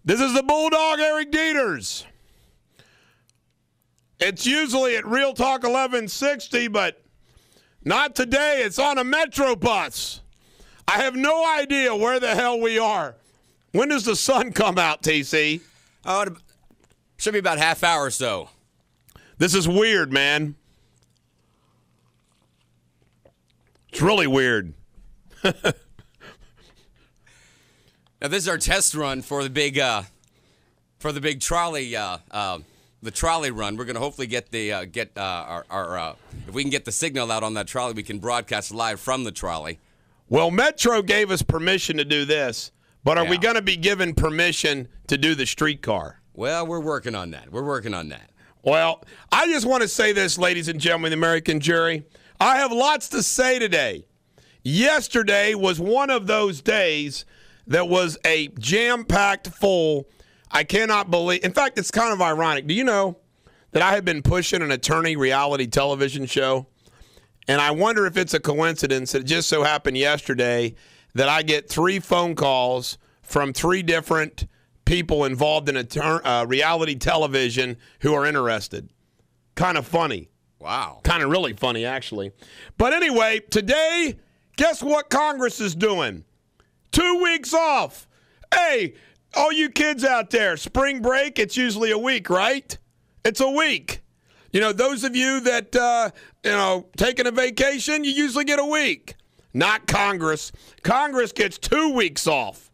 This is the Bulldog, Eric Deters. It's usually at Real Talk 1160, but not today. It's on a Metro bus. I have no idea where the hell we are. When does the sun come out, TC? Oh, it should be about half hour or so. This is weird, man. It's really weird. Now, this is our test run for the big trolley, the trolley run. We're going to hopefully get the if we can get the signal out on that trolley, we can broadcast live from the trolley. Well, Metro gave us permission to do this, but are we going to be given permission to do the streetcar? Well, we're working on that. Well, I just want to say this, ladies and gentlemen, the American jury. I have lots to say today. Yesterday was one of those days that was a jam-packed full. I cannot believe. In fact, it's kind of ironic. Do you know that I have been pushing an attorney reality television show? And I wonder if it's a coincidence that it just so happened yesterday that I get 3 phone calls from 3 different people involved in reality television who are interested. Kind of funny. Wow. Kind of really funny, actually. But anyway, today, guess what Congress is doing? 2 weeks off. Hey, all you kids out there, spring break, it's usually a week, right? It's a week. You know, those of you that, taking a vacation, you usually get a week. Not Congress. Congress gets 2 weeks off.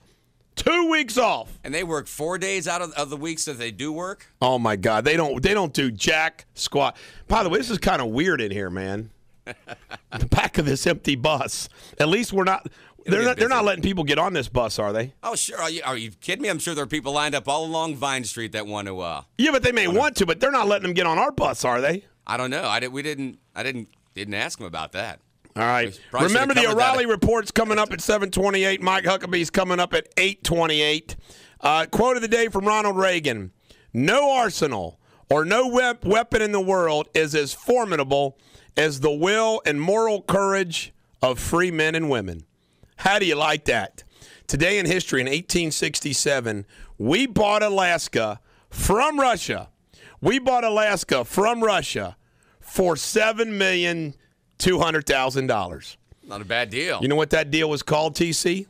2 weeks off. And they work 4 days out of the weeks that they do work? Oh, my God. They don't do jack squat. By the way, this is kind of weird in here, man. The back of this empty bus. At least we're not... They're not letting people get on this bus, are they? Oh, sure. Are you kidding me? I'm sure there are people lined up all along Vine Street that want to. Yeah, but they may want to, but they're not letting them get on our bus, are they? I don't know. I didn't ask them about that. All right. Remember the O'Reilly Report's coming up at 7:28. Mike Huckabee's coming up at 8:28. Quote of the day from Ronald Reagan: "No arsenal or no weapon in the world is as formidable as the will and moral courage of free men and women." How do you like that? Today in history, in 1867, we bought Alaska from Russia. We bought Alaska from Russia for $7,200,000. Not a bad deal. You know what that deal was called, TC?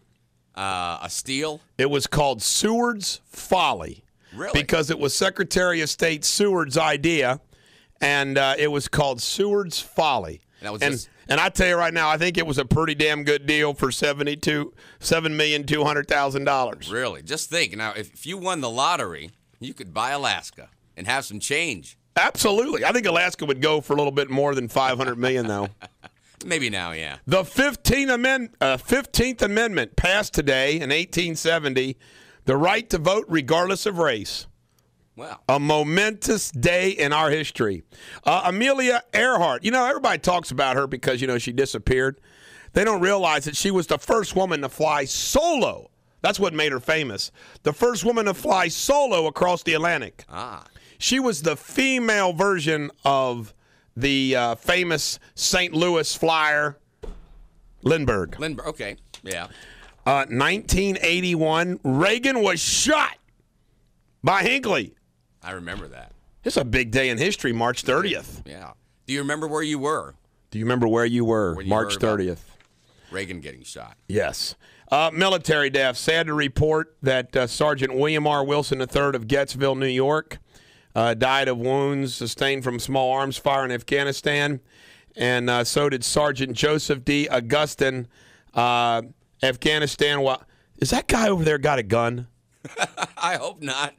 A steal? It was called Seward's Folly. Really? Because it was Secretary of State Seward's idea, and it was called Seward's Folly. And I tell you right now, I think it was a pretty damn good deal for $7,200,000. Really? Just think. Now, if you won the lottery, you could buy Alaska and have some change. Absolutely. I think Alaska would go for a little bit more than $500 million, though. Maybe now, yeah. The 15th Amendment passed today in 1870, the right to vote regardless of race. Wow. A momentous day in our history. Amelia Earhart. You know, everybody talks about her because, she disappeared. They don't realize that she was the first woman to fly solo. That's what made her famous. The first woman to fly solo across the Atlantic. Ah. She was the female version of the famous St. Louis flyer, Lindbergh. Lindbergh, okay. Yeah. 1981, Reagan was shot by Hinckley. I remember that. It's a big day in history, March 30th. Yeah. Do you remember where you were? Do you remember where you were, March 30th? Reagan getting shot. Yes. Military death. Sad to report that Sergeant William R. Wilson III of Gettysville, New York, died of wounds sustained from small arms fire in Afghanistan. And so did Sergeant Joseph D. Augustin, Afghanistan. Well, is that guy over there got a gun? I hope not.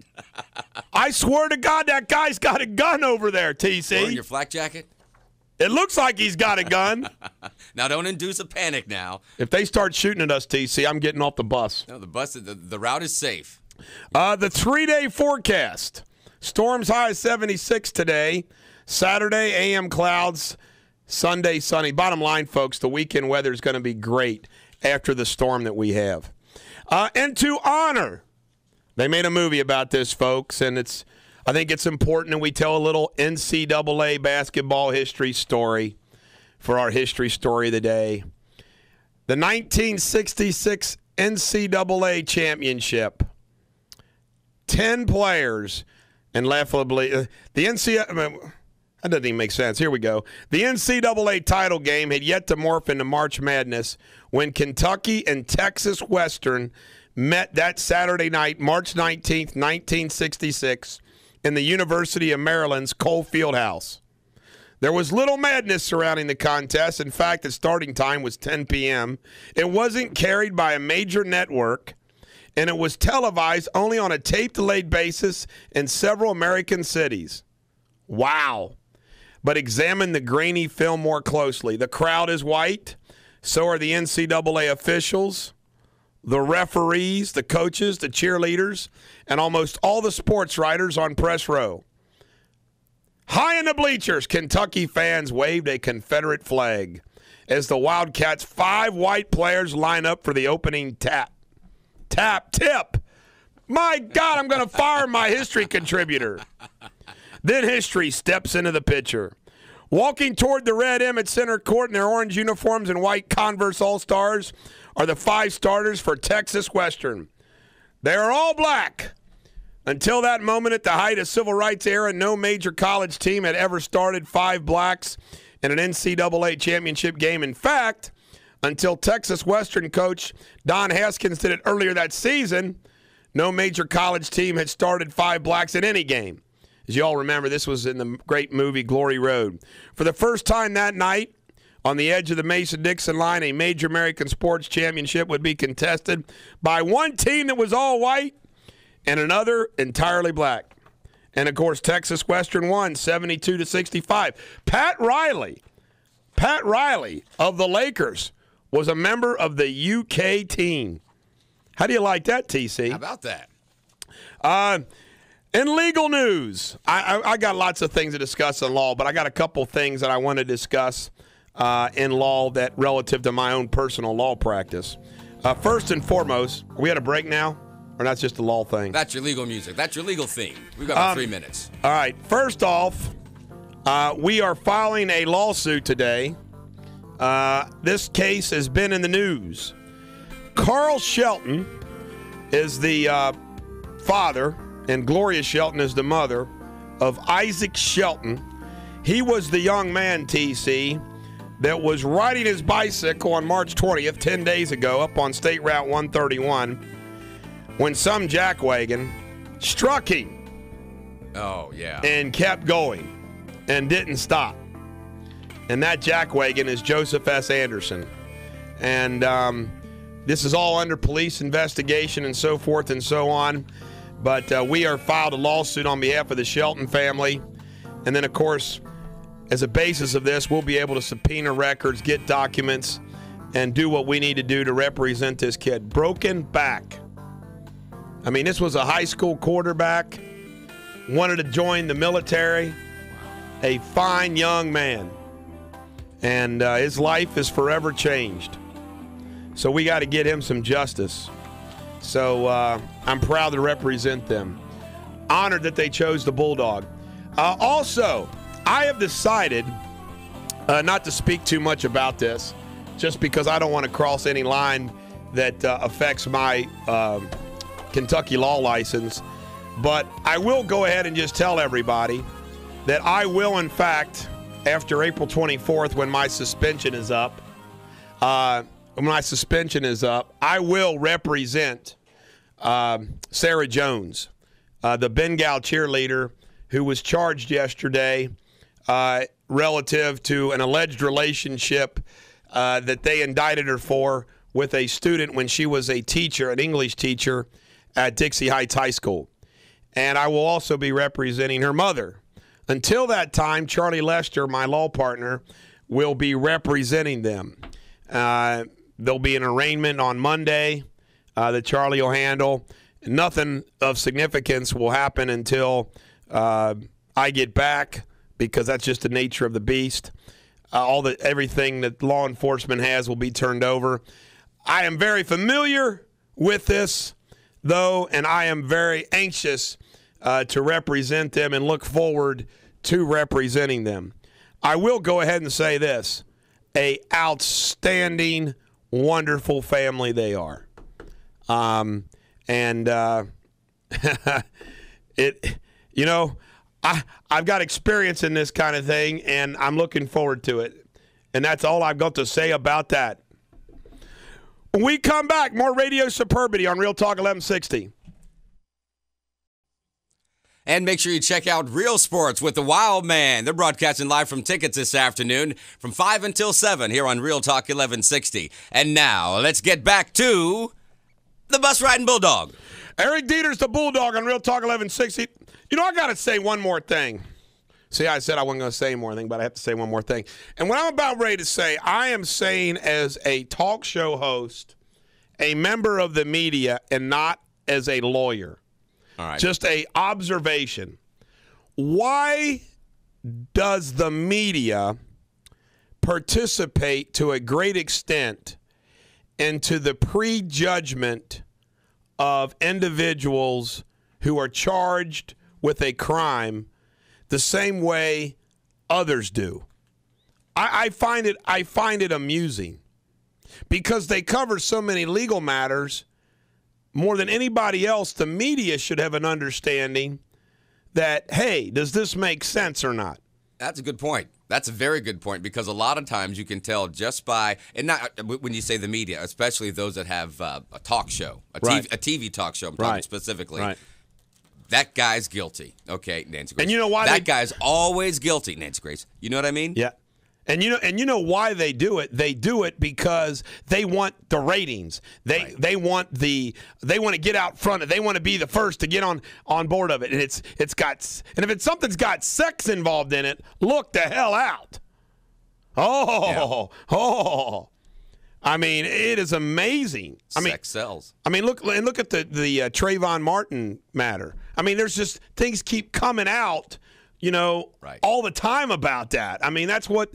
I swear to God, that guy's got a gun over there, TC. Wearing your flak jacket? It looks like he's got a gun. Now, don't induce a panic now. If they start shooting at us, TC, I'm getting off the bus. No, the route is safe. The 3-day forecast. Storms high as 76 today. Saturday, AM clouds. Sunday, sunny. Bottom line, folks, the weekend weather is going to be great after the storm that we have. And to honor... They made a movie about this, folks, and it's I think it's important that we tell a little NCAA basketball history story for our history story of the day. The 1966 NCAA championship. 10 players, and laughably, the NCAA. That doesn't even make sense. Here we go. The NCAA title game had yet to morph into March Madness when Kentucky and Texas Western met that Saturday night, March 19th, 1966, in the University of Maryland's Cole Fieldhouse. There was little madness surrounding the contest. In fact, the starting time was 10 p.m. It wasn't carried by a major network, and it was televised only on a tape-delayed basis in several American cities. Wow. But examine the grainy film more closely. The crowd is white. So are the NCAA officials, the referees, the coaches, the cheerleaders, and almost all the sports writers on press row. High in the bleachers, Kentucky fans waved a Confederate flag as the Wildcats' 5 white players line up for the opening tip. My God, I'm going to fire my history contributor. Then history steps into the picture. Walking toward the red M at center court in their orange uniforms and white Converse All-Stars are the 5 starters for Texas Western. They are all black. Until that moment at the height of civil rights era, no major college team had ever started 5 blacks in an NCAA championship game. In fact, until Texas Western coach Don Haskins did it earlier that season, no major college team had started 5 blacks in any game. As you all remember, this was in the great movie Glory Road. For the first time that night, on the edge of the Mason-Dixon line, a major American sports championship would be contested by one team that was all white and another entirely black. And, of course, Texas Western won 72-65. Pat Riley of the Lakers was a member of the UK team. How do you like that, TC? How about that? In legal news, I got lots of things to discuss in law, but I got a couple things that I want to discuss in law that relative to my own personal law practice. First and foremost, are we at a break now? Or that's just a law thing? That's your legal music. That's your legal theme. We've got about 3 minutes. All right. First off, we are filing a lawsuit today. This case has been in the news. Carl Shelton is the father, and Gloria Shelton is the mother of Isaac Shelton. He was the young man, TC, that was riding his bicycle on March 20th, 10 days ago, up on State Route 131, when some jackwagon struck him. Oh, yeah. And kept going and didn't stop. And that jackwagon is Joseph S. Anderson. And this is all under police investigation and so forth and so on. But we are filed a lawsuit on behalf of the Shelton family. And then, of course, as a basis of this, we'll be able to subpoena records, get documents, and do what we need to do to represent this kid. Broken back. I mean, this was a high school quarterback, wanted to join the military, a fine young man. And his life is forever changed. So we got to get him some justice. So I'm proud to represent them. Honored that they chose the Bulldog. Also, I have decided not to speak too much about this, just because I don't want to cross any line that affects my Kentucky law license. But I will go ahead and just tell everybody that I will, in fact, after April 24th, when my suspension is up, I will represent Sarah Jones, the Bengal cheerleader who was charged yesterday relative to an alleged relationship that they indicted her for with a student when she was a teacher, an English teacher at Dixie Heights High School. And I will also be representing her mother. Until that time, Charlie Lester, my law partner, will be representing them. There'll be an arraignment on Monday that Charlie will handle. Nothing of significance will happen until I get back, because that's just the nature of the beast. Everything that law enforcement has will be turned over. I am very familiar with this, though, and I am very anxious to represent them and look forward to representing them. I will go ahead and say this. A outstanding, wonderful family they are. I've got experience in this kind of thing, and I'm looking forward to it. And that's all I've got to say about that. When we come back, more Radio Superbity on Real Talk 1160. And make sure you check out Real Sports with the Wild Man. They're broadcasting live from Tickets this afternoon from 5 until 7 here on Real Talk 1160. And now, let's get back to the Bus Riding Bulldog. Eric Deters, the Bulldog on Real Talk 1160. I got to say one more thing. See, I said I wasn't going to say one more thing, but I have to say one more thing. And what I'm about ready to say, I am saying as a talk show host, a member of the media, and not as a lawyer. All right. Just a observation. Why does the media participate to a great extent into the prejudgment of individuals who are charged with a crime the same way others do? I find it amusing because they cover so many legal matters. More than anybody else, the media should have an understanding that, hey, does this make sense or not? That's a good point. That's a very good point because a lot of times you can tell just by, and not when you say the media, especially those that have a talk show, a TV talk show, I'm talking specifically. Right. That guy's guilty. Okay, Nancy Grace. And you know why that guy's always guilty, Nancy Grace. You know what I mean? Yeah. And you know why they do it? They do it because they want the ratings. They want to get out front. They want to be the first to get on board of it. And if something's got sex involved in it, look the hell out. Oh. I mean, it is amazing. Sex sells. I mean, look at the Trayvon Martin matter. I mean, there's just things keep coming out, all the time about that. I mean, that's what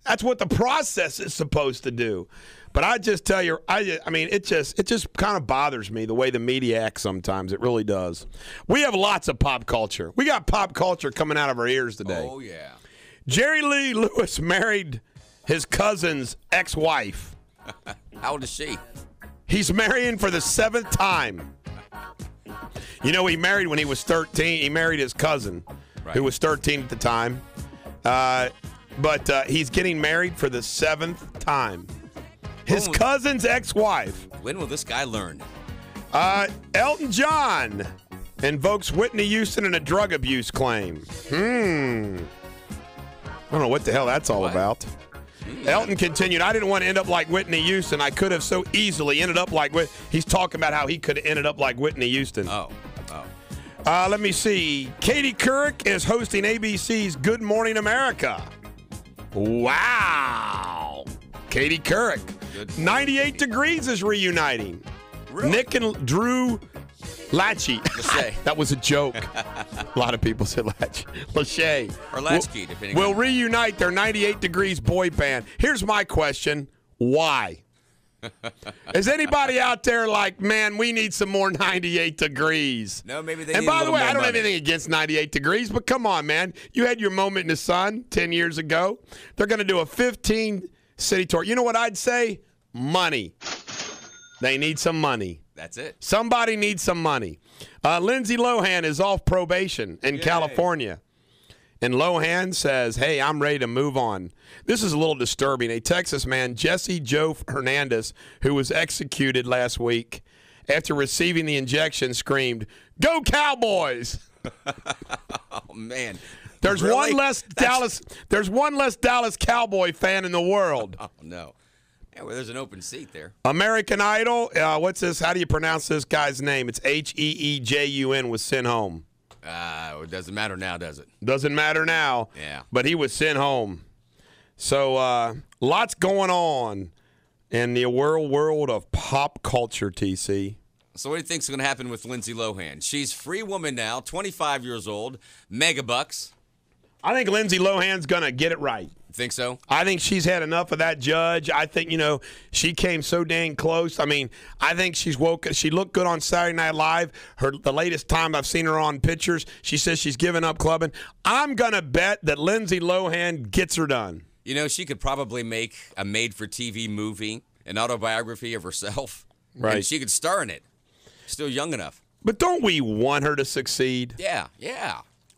the process is supposed to do. But I just tell you, it just kind of bothers me the way the media acts sometimes. It really does. We have lots of pop culture. We got pop culture coming out of our ears today. Oh yeah. Jerry Lee Lewis married his cousin's ex-wife. How old is she? He's marrying for the 7th time. He married when he was 13. He married his cousin, who was 13 at the time. But he's getting married for the 7th time. His cousin's ex-wife. When will this guy learn? Elton John invokes Whitney Houston in a drug abuse claim. I don't know what the hell that's all about. Elton continued, I didn't want to end up like Whitney Houston. I could have so easily ended up like Whitney. He's talking about how he could have ended up like Whitney Houston. Let me see. Katie Couric is hosting ABC's Good Morning America. Wow. Katie Couric. 98 Degrees is reuniting. Really? Nick and Drew Lachey. That was a joke. A lot of people said Lachey. Or Latchkey, depending will reunite their 98 Degrees boy band. Here's my question. Why? Is anybody out there like, man, we need some more 98 Degrees? No, maybe they And need by a the little way, more I don't money. have anything against 98 Degrees, but come on, man. You had your moment in the sun 10 years ago. They're going to do a 15-city tour. You know what I'd say? Money. They need some money. That's it. Somebody needs some money. Lindsay Lohan is off probation in California. And Lohan says, hey, I'm ready to move on. This is a little disturbing. A Texas man, Jesse Joe Hernandez, who was executed last week after receiving the injection, screamed, "Go Cowboys!" Oh, man. There's Really? There's one less Dallas Cowboy fan in the world. Oh, no. Yeah, well, there's an open seat there. American Idol, what's this? How do you pronounce this guy's name? It's Heejun was sent home. It doesn't matter now, does it? Doesn't matter now. Yeah. But he was sent home. So lots going on in the world of pop culture, TC. So what do you think's going to happen with Lindsay Lohan? She's free woman now, 25 years old, megabucks. I think Lindsay Lohan's going to get it right. Think so? I think she's had enough of that judge. I think, she came so dang close. I mean, I think she's woke. She looked good on Saturday Night Live. The latest time I've seen her on pictures, she says she's given up clubbing. I'm going to bet that Lindsay Lohan gets her done. She could probably make a made-for-TV movie, an autobiography of herself. Right. And she could star in it. Still young enough. But don't we want her to succeed? Yeah.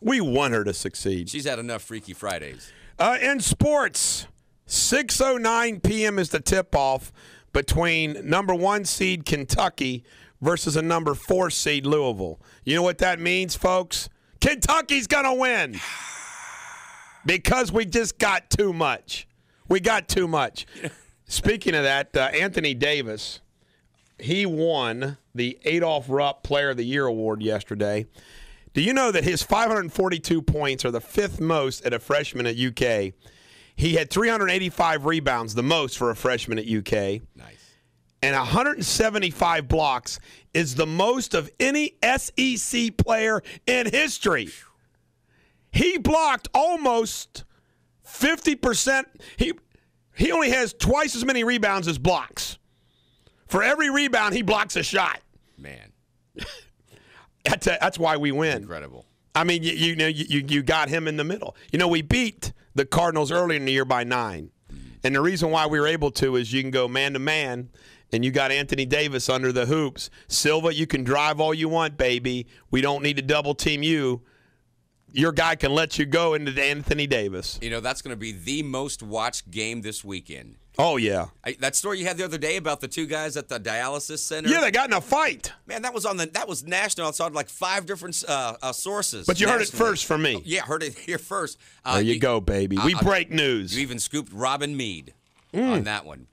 We want her to succeed. She's had enough Freaky Fridays. In sports, 6:09 p.m. is the tip-off between number 1 seed Kentucky versus a number 4 seed Louisville. You know what that means, folks? Kentucky's going to win because we just got too much. We got too much. Speaking of that, Anthony Davis, he won the Adolph Rupp Player of the Year award yesterday. Do you know that his 542 points are the 5th most at a freshman at UK? He had 385 rebounds, the most for a freshman at UK. Nice. And 175 blocks is the most of any SEC player in history. He blocked almost 50%. He only has twice as many rebounds as blocks. For every rebound, he blocks a shot. Man. That's why we win. Incredible. I mean, you got him in the middle. We beat the Cardinals earlier in the year by 9. And the reason why we were able to is you can go man-to-man, and you got Anthony Davis under the hoops. Silva, you can drive all you want, baby. We don't need to double-team you. Your guy can let you go into Anthony Davis. That's going to be the most watched game this weekend. Oh, yeah. That story you had the other day about the 2 guys at the dialysis center. Yeah, they got in a fight. Man, that was national. I saw like 5 different sources. But you heard it first from me. Yeah, heard it here first. There you go, baby. We break news. You even scooped Robin Meade on that one.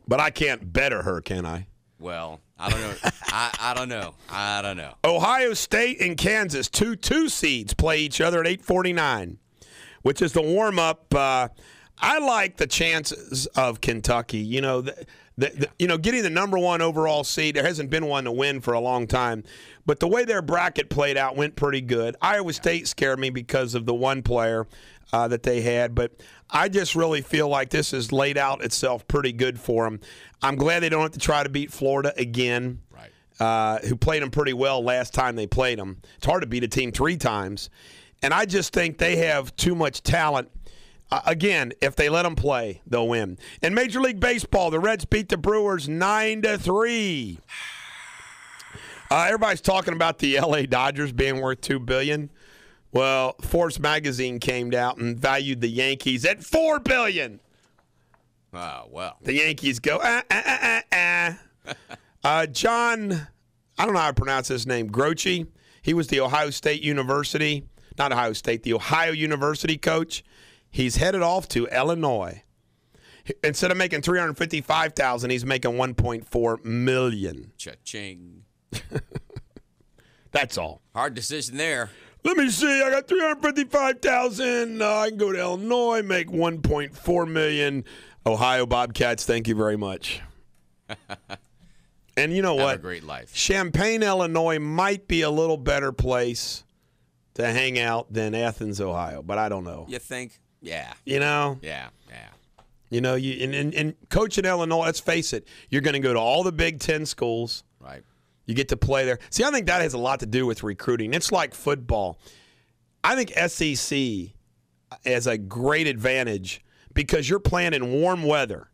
But I can't better her, can I? Well, I don't know. I don't know. Ohio State and Kansas, 2 seeds, play each other at 8:49, which is the warm-up. I like the chances of Kentucky. Getting the number 1 overall seed. There hasn't been one to win for a long time, but the way their bracket played out went pretty good. Iowa State scared me because of the one player that they had, but I just really feel like this has laid out itself pretty good for them. I'm glad they don't have to try to beat Florida again, right? Who played them pretty well last time they played them. It's hard to beat a team 3 times, and I just think they have too much talent. Again, if they let them play, they'll win. In Major League Baseball, the Reds beat the Brewers 9-3. Everybody's talking about the L.A. Dodgers being worth $2 billion. Well, Forbes magazine came out and valued the Yankees at $4 billion. Oh, well. The Yankees go, John, I don't know how to pronounce his name, Groce. He was the Ohio University coach. He's headed off to Illinois. Instead of making $355,000, he's making $1.4 million. Cha-ching. That's all. Hard decision there. Let me see. I got $355,000. I can go to Illinois, make $1.4 million. Ohio Bobcats, thank you very much. And you know what? Have a great life. Champaign, Illinois might be a little better place to hang out than Athens, Ohio, but I don't know. You think? Yeah. Yeah. And coaching Illinois, let's face it, you're going to go to all the Big Ten schools. Right. You get to play there. See, I think that has a lot to do with recruiting. It's like football. I think SEC has a great advantage because you're playing in warm weather.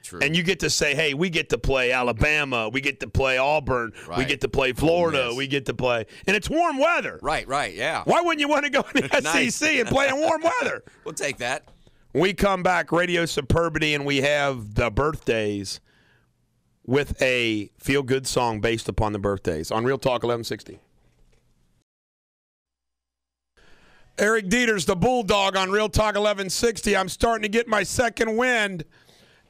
True. And you get to say, hey, we get to play Alabama, we get to play Auburn, right. We get to play Florida, we get to play. And it's warm weather. Right, yeah. Why wouldn't you want to go in the SEC and play in warm weather? We'll take that. We come back, Radio Superbity, and we have the birthdays with a feel-good song based upon the birthdays on Real Talk 1160. Eric Deters, the Bulldog on Real Talk 1160. I'm starting to get my second wind.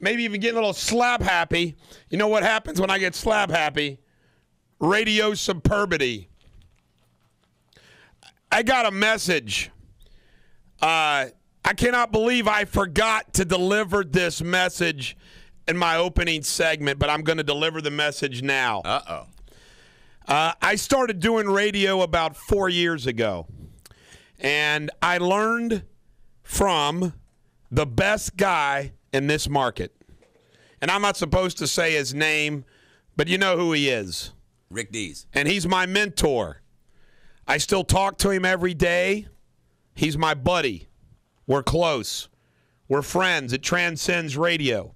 Maybe even getting a little slap happy. You know what happens when I get slap happy? Radio Superbity. I got a message. I cannot believe I forgot to deliver this message in my opening segment, but I'm going to deliver the message now. Uh-oh. I started doing radio about 4 years ago, and I learned from the best guy in this market. And I'm not supposed to say his name, but you know who he is. Rick Dees. And he's my mentor. I still talk to him every day. He's my buddy. We're close. We're friends. It transcends radio.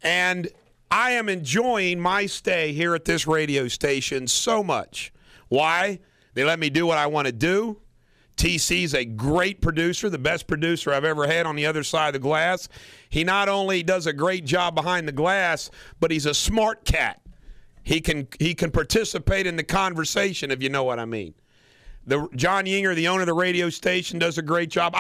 And I am enjoying my stay here at this radio station so much. Why? They let me do what I want to do. TC's a great producer, the best producer I've ever had on the other side of the glass. He not only does a great job behind the glass, but he's a smart cat. He can participate in the conversation, if you know what I mean. John Yinger, the owner of the radio station, does a great job.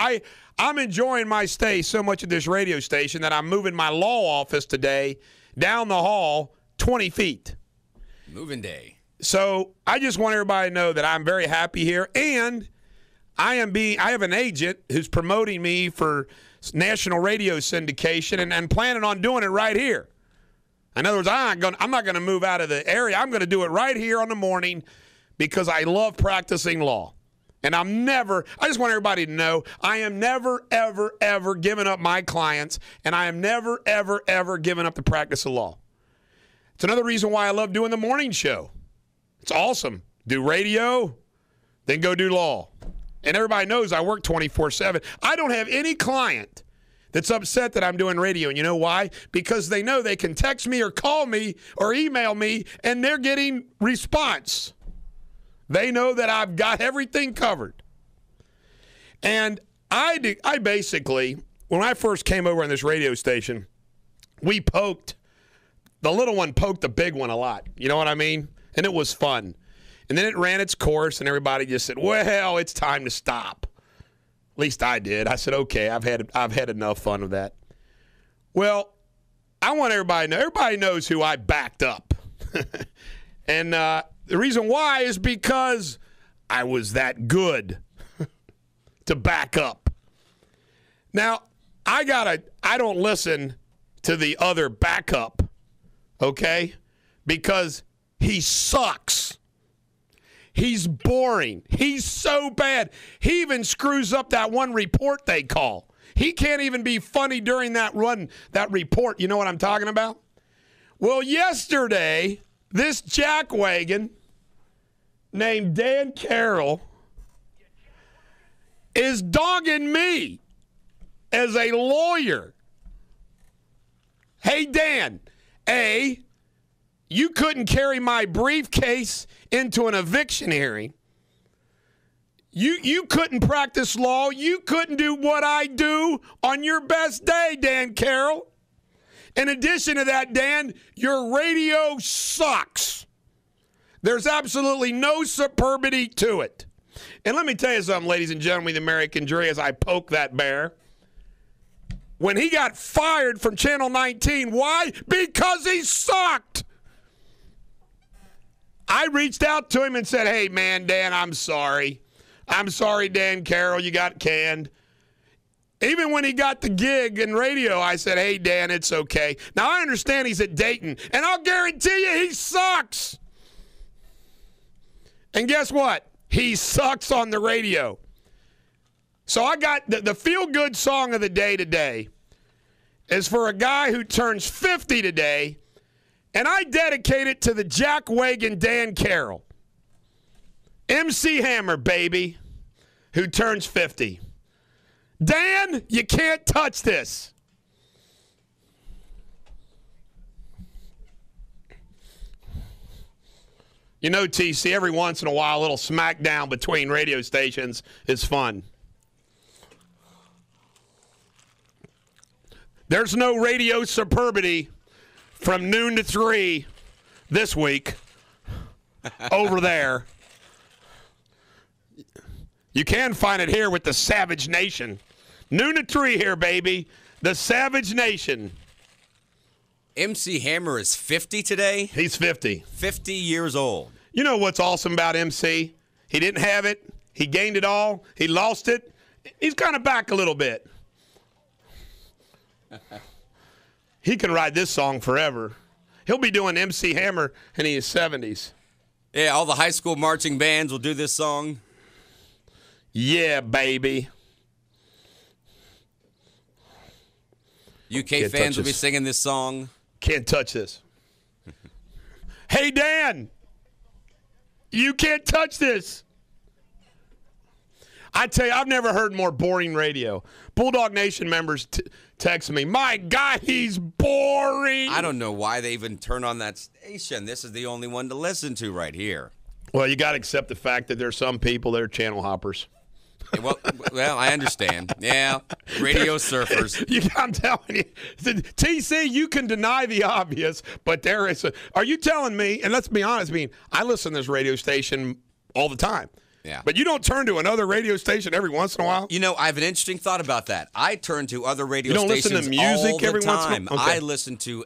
I'm enjoying my stay so much at this radio station that I'm moving my law office today down the hall 20 feet. Moving day. So I just want everybody to know that I'm very happy here, and I have an agent who's promoting me for national radio syndication and planning on doing it right here. In other words, I'm not going to move out of the area. I'm going to do it right here on the morning because I love practicing law. And I just want everybody to know, I am never, ever, ever giving up my clients, and I am never, ever, ever giving up the practice of law. It's another reason why I love doing the morning show. It's awesome. Do radio, then go do law. And everybody knows I work 24/7. I don't have any client that's upset that I'm doing radio. And you know why? Because they know they can text me or call me or email me, and they're getting response. They know that I've got everything covered. And I basically, when I first came over on this radio station, the little one poked the big one a lot. You know what I mean? And it was fun. And then it ran its course, and everybody just said, well, it's time to stop. At least I did. I said, okay, I've had enough fun with that. Well, I want everybody to know. Everybody knows who I backed up. And the reason why is because I was that good to back up. Now, I don't listen to the other backup, okay? Because he sucks. He's boring. He's so bad. He even screws up that one report they call. He can't even be funny during that report. You know what I'm talking about? Well, yesterday, this jackwagon named Dan Carroll is dogging me as a lawyer. Hey, Dan, you couldn't carry my briefcase into an eviction hearing. You couldn't practice law. You couldn't do what I do on your best day, Dan Carroll. In addition to that, Dan, your radio sucks. There's absolutely no superbity to it. And let me tell you something, ladies and gentlemen, the American jury, as I poke that bear. When he got fired from Channel 19, why? Because he sucked. I reached out to him and said, hey, man, Dan, I'm sorry. I'm sorry, Dan Carroll, you got canned. Even when he got the gig in radio, I said, hey, Dan, it's okay. Now, I understand he's at Dayton, and I'll guarantee you he sucks. And guess what? He sucks on the radio. So I got the feel-good song of the day today is for a guy who turns 50 today, and I dedicate it to the jackwagon Dan Carroll. MC Hammer, baby, who turns 50. Dan, you can't touch this. You know, TC, every once in a while, a little smackdown between radio stations is fun. There's no radio superbity from noon to 3 this week over there. You can find it here with the Savage Nation. Noon to 3 here, baby. The Savage Nation. MC Hammer is 50 today? He's 50. 50 years old. You know what's awesome about MC? He didn't have it. He gained it all. He lost it. He's kind of back a little bit. He can ride this song forever. He'll be doing MC Hammer in his 70s. Yeah, all the high school marching bands will do this song. Yeah, baby. UK fans will be singing this song. Can't touch this. Hey, Dan, you can't touch this. I tell you, I've never heard more boring radio. Bulldog Nation members text me, my God, he's boring. I don't know why they even turn on that station. This is the only one to listen to right here. Well, you got to accept the fact that there's some people that are channel hoppers. Well, I understand. Yeah, radio surfers. I'm telling you, TC, you can deny the obvious, but there is are you telling me, and let's be honest, I listen to this radio station all the time. Yeah. But you don't turn to another radio station every once in a while? You know, I have an interesting thought about that. I turn to other radio stations all the time. You don't listen to music every once in a while? Okay. I listen to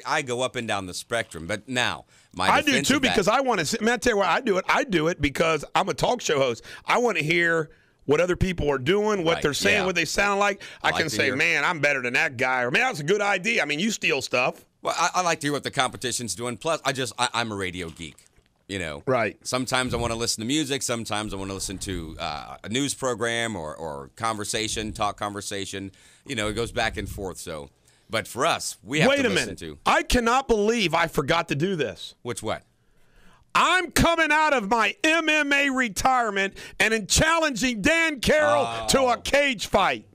I go up and down the spectrum. But now, I do too, because I want to, I tell you why I do it. I do it because I'm a talk show host. I want to hear what other people are doing, what they're saying, what they sound like. I can say, man, I'm better than that guy. Or, man, that's a good idea. I mean, you steal stuff. Well, I like to hear what the competition's doing. Plus, I'm a radio geek. You know, right. Sometimes I want to listen to music. Sometimes I want to listen to a news program or talk conversation. You know, it goes back and forth. So, but for us, we have to listen to. I cannot believe I forgot to do this. Which what? I'm coming out of my MMA retirement and in challenging Dan Carroll to a cage fight.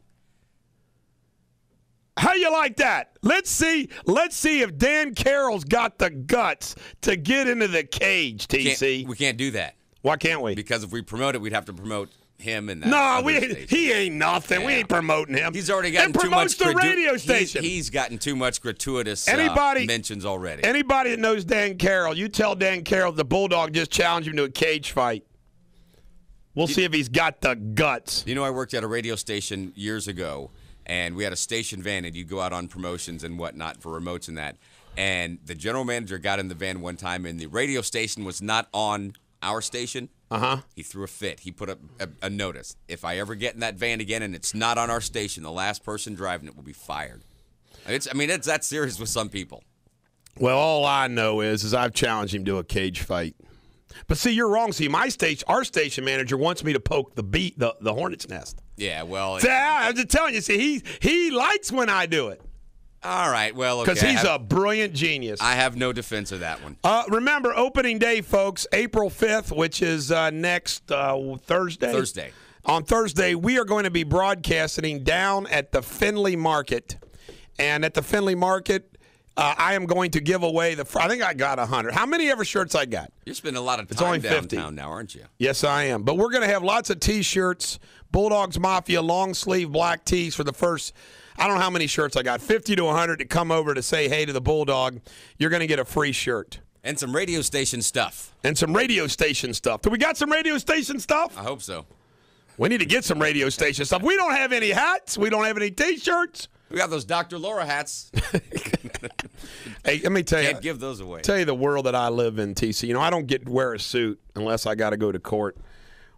How you like that? Let's see if Dan Carroll's got the guts to get into the cage, TC. We can't do that. Why can't we? Because if we promote it, we'd have to promote him and that. He ain't nothing. Yeah. We ain't promoting him. He's already gotten too much. The radio station. He's gotten too much gratuitous mentions already. Anybody that knows Dan Carroll, you tell Dan Carroll the Bulldog just challenged him to a cage fight. We'll see if he's got the guts. You know, I worked at a radio station years ago. And we had a station van, and you go out on promotions and whatnot for remotes and that. And the general manager got in the van one time, and the radio station was not on our station. He threw a fit. He put up a notice. If I ever get in that van again and it's not on our station, the last person driving it will be fired. It's that serious with some people. Well, all I know is I've challenged him to a cage fight. But see, you're wrong. See, our station manager wants me to poke the hornet's nest. Yeah, well, I'm just telling you. See, he likes when I do it. All right, well, okay. Because he's a brilliant genius. I have no defense of that one. Remember, opening day, folks, April 5th, which is next Thursday. Thursday. On Thursday, we are going to be broadcasting down at the Findlay Market. And at the Findlay Market, I am going to give away I think I got 100. How many ever shirts I got? You're spending a lot of time downtown now, aren't you? Yes, I am. But we're going to have lots of T-shirts, Bulldogs Mafia long sleeve black tees for the first, I don't know how many shirts I got, 50 to 100 to come over to say hey to the Bulldog. You're going to get a free shirt. And some radio station stuff. Do we got some radio station stuff? I hope so. We need to get some radio station stuff. We don't have any hats. We don't have any T-shirts. We got those Dr. Laura hats. Hey, let me tell you. Can't give those away. Tell you the world that I live in, TC. You know, I don't get to wear a suit unless I got to go to court.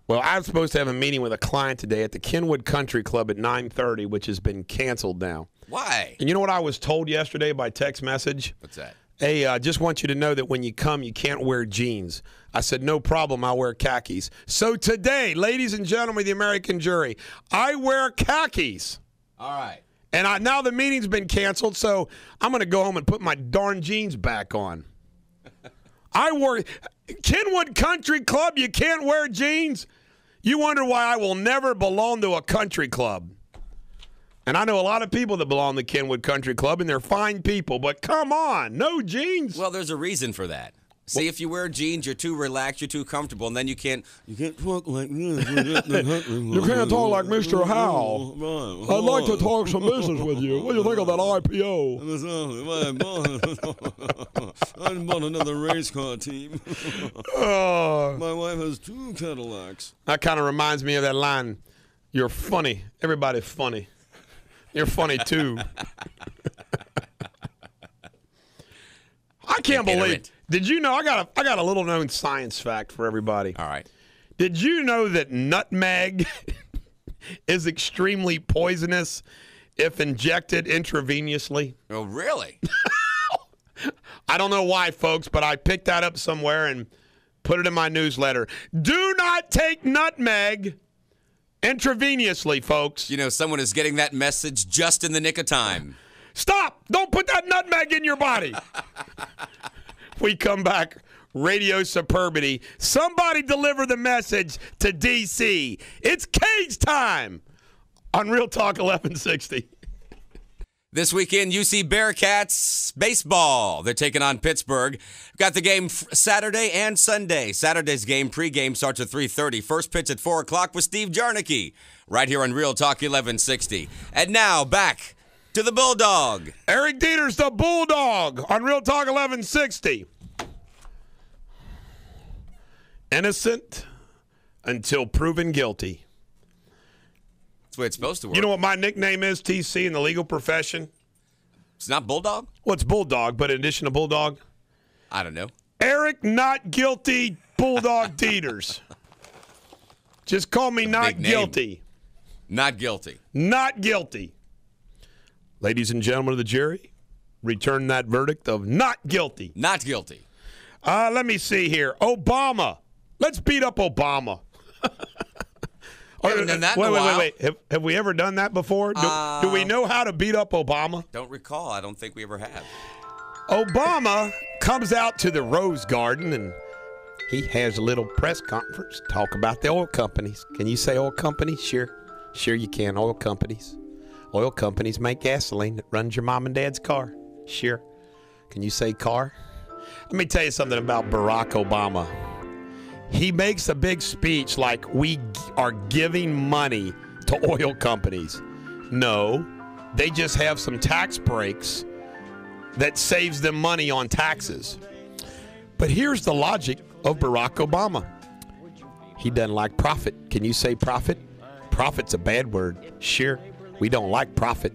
Well, I was supposed to have a meeting with a client today at the Kenwood Country Club at 9:30, which has been canceled now. Why? And you know what I was told yesterday by text message? What's that? Hey, I just want you to know that when you come, you can't wear jeans. I said, no problem, I'll wear khakis. So today, ladies and gentlemen of the American jury, I wear khakis. All right. And now the meeting's been canceled, so I'm going to go home and put my darn jeans back on. I wore Kenwood Country Club, you can't wear jeans? You wonder why I will never belong to a country club. And I know a lot of people that belong to Kenwood Country Club, and they're fine people, but come on, no jeans. Well, there's a reason for that. See, if you wear jeans, you're too relaxed, you're too comfortable, and then you can't talk like this. You can't talk like Mr. Howell. I'd like to talk some business with you. What do you think of that IPO? I bought another race car team. My wife has 2 Cadillacs. That kind of reminds me of that line, you're funny. Everybody's funny. You're funny, too. I can't believe. Did you know, I got a little known science fact for everybody. All right. Did you know that nutmeg is extremely poisonous if injected intravenously? Oh, really? I don't know why, folks, but I picked that up somewhere and put it in my newsletter. Do not take nutmeg intravenously, folks. You know, someone is getting that message just in the nick of time. Stop! Don't put that nutmeg in your body. We come back. Radio Superbity. Somebody deliver the message to D.C. It's Cage time on Real Talk 1160. This weekend, UC Bearcats baseball. They're taking on Pittsburgh. We've got the game Saturday and Sunday. Saturday's game pregame starts at 3:30. First pitch at 4 o'clock with Steve Jarnicki right here on Real Talk 1160. And now back to the Bulldog. Eric Deters, the Bulldog on Real Talk 1160. Innocent until proven guilty. That's the way it's supposed to work. You know what my nickname is, TC, in the legal profession? It's not Bulldog? Well, it's Bulldog, but in addition to Bulldog, I don't know. Eric Not Guilty Bulldog Deters. Just call me Not Guilty. Not guilty. Not guilty. Ladies and gentlemen of the jury, return that verdict of not guilty. Not guilty. Let me see here. Obama. Let's beat up Obama. We haven't done that in a while. Wait. Have we ever done that before? Do we know how to beat up Obama? Don't recall. I don't think we ever have. Obama comes out to the Rose Garden and he has a little press conference, talk about the oil companies. Can you say oil companies? Sure. Sure you can. Oil companies. Oil companies make gasoline that runs your mom and dad's car. Sure. Can you say car? Let me tell you something about Barack Obama. He makes a big speech like we are giving money to oil companies. No, they just have some tax breaks that saves them money on taxes. But here's the logic of Barack Obama. He doesn't like profit. Can you say profit? Profit's a bad word. Sure, we don't like profit.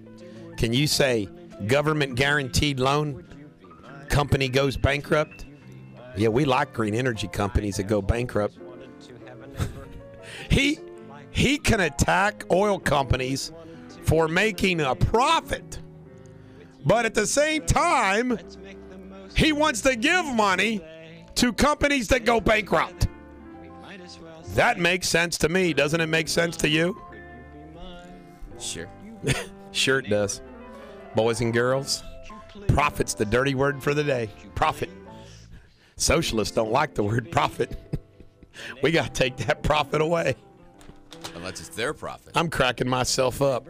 Can you say government guaranteed loan? Company goes bankrupt? Yeah, we like green energy companies that go bankrupt. He can attack oil companies for making a profit. But at the same time, he wants to give money to companies that go bankrupt. That makes sense to me. Doesn't it make sense to you? Sure. Sure it does. Boys and girls, profit's the dirty word for the day. Profit. Socialists don't like the word profit. We got to take that profit away. Unless it's their profit. I'm cracking myself up.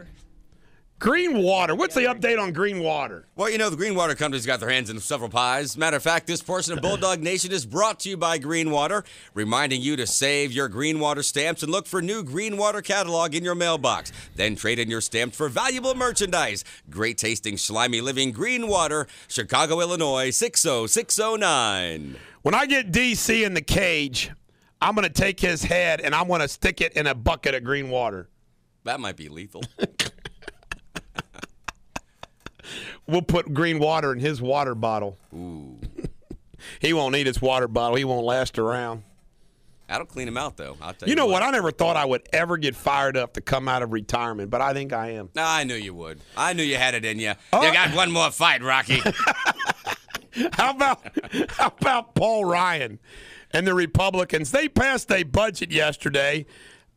Green water. What's the update on green water? Well, you know, the Green Water Company's got their hands in several pies. Matter of fact, this portion of Bulldog Nation is brought to you by Green Water, reminding you to save your Green Water stamps and look for new Green Water catalog in your mailbox. Then trade in your stamps for valuable merchandise. Great tasting, slimy living Green Water, Chicago, Illinois, 60609. When I get DC in the cage, I'm going to take his head and I'm going to stick it in a bucket of green water. That might be lethal. We'll put green water in his water bottle. Ooh. He won't need his water bottle. He won't last around. That'll clean him out, though. I'll tell you. You know what? I never thought I would ever get fired up to come out of retirement, but I think I am. No, I knew you would. I knew you had it in you. You got one more fight, Rocky. How about Paul Ryan and the Republicans? They passed a budget yesterday.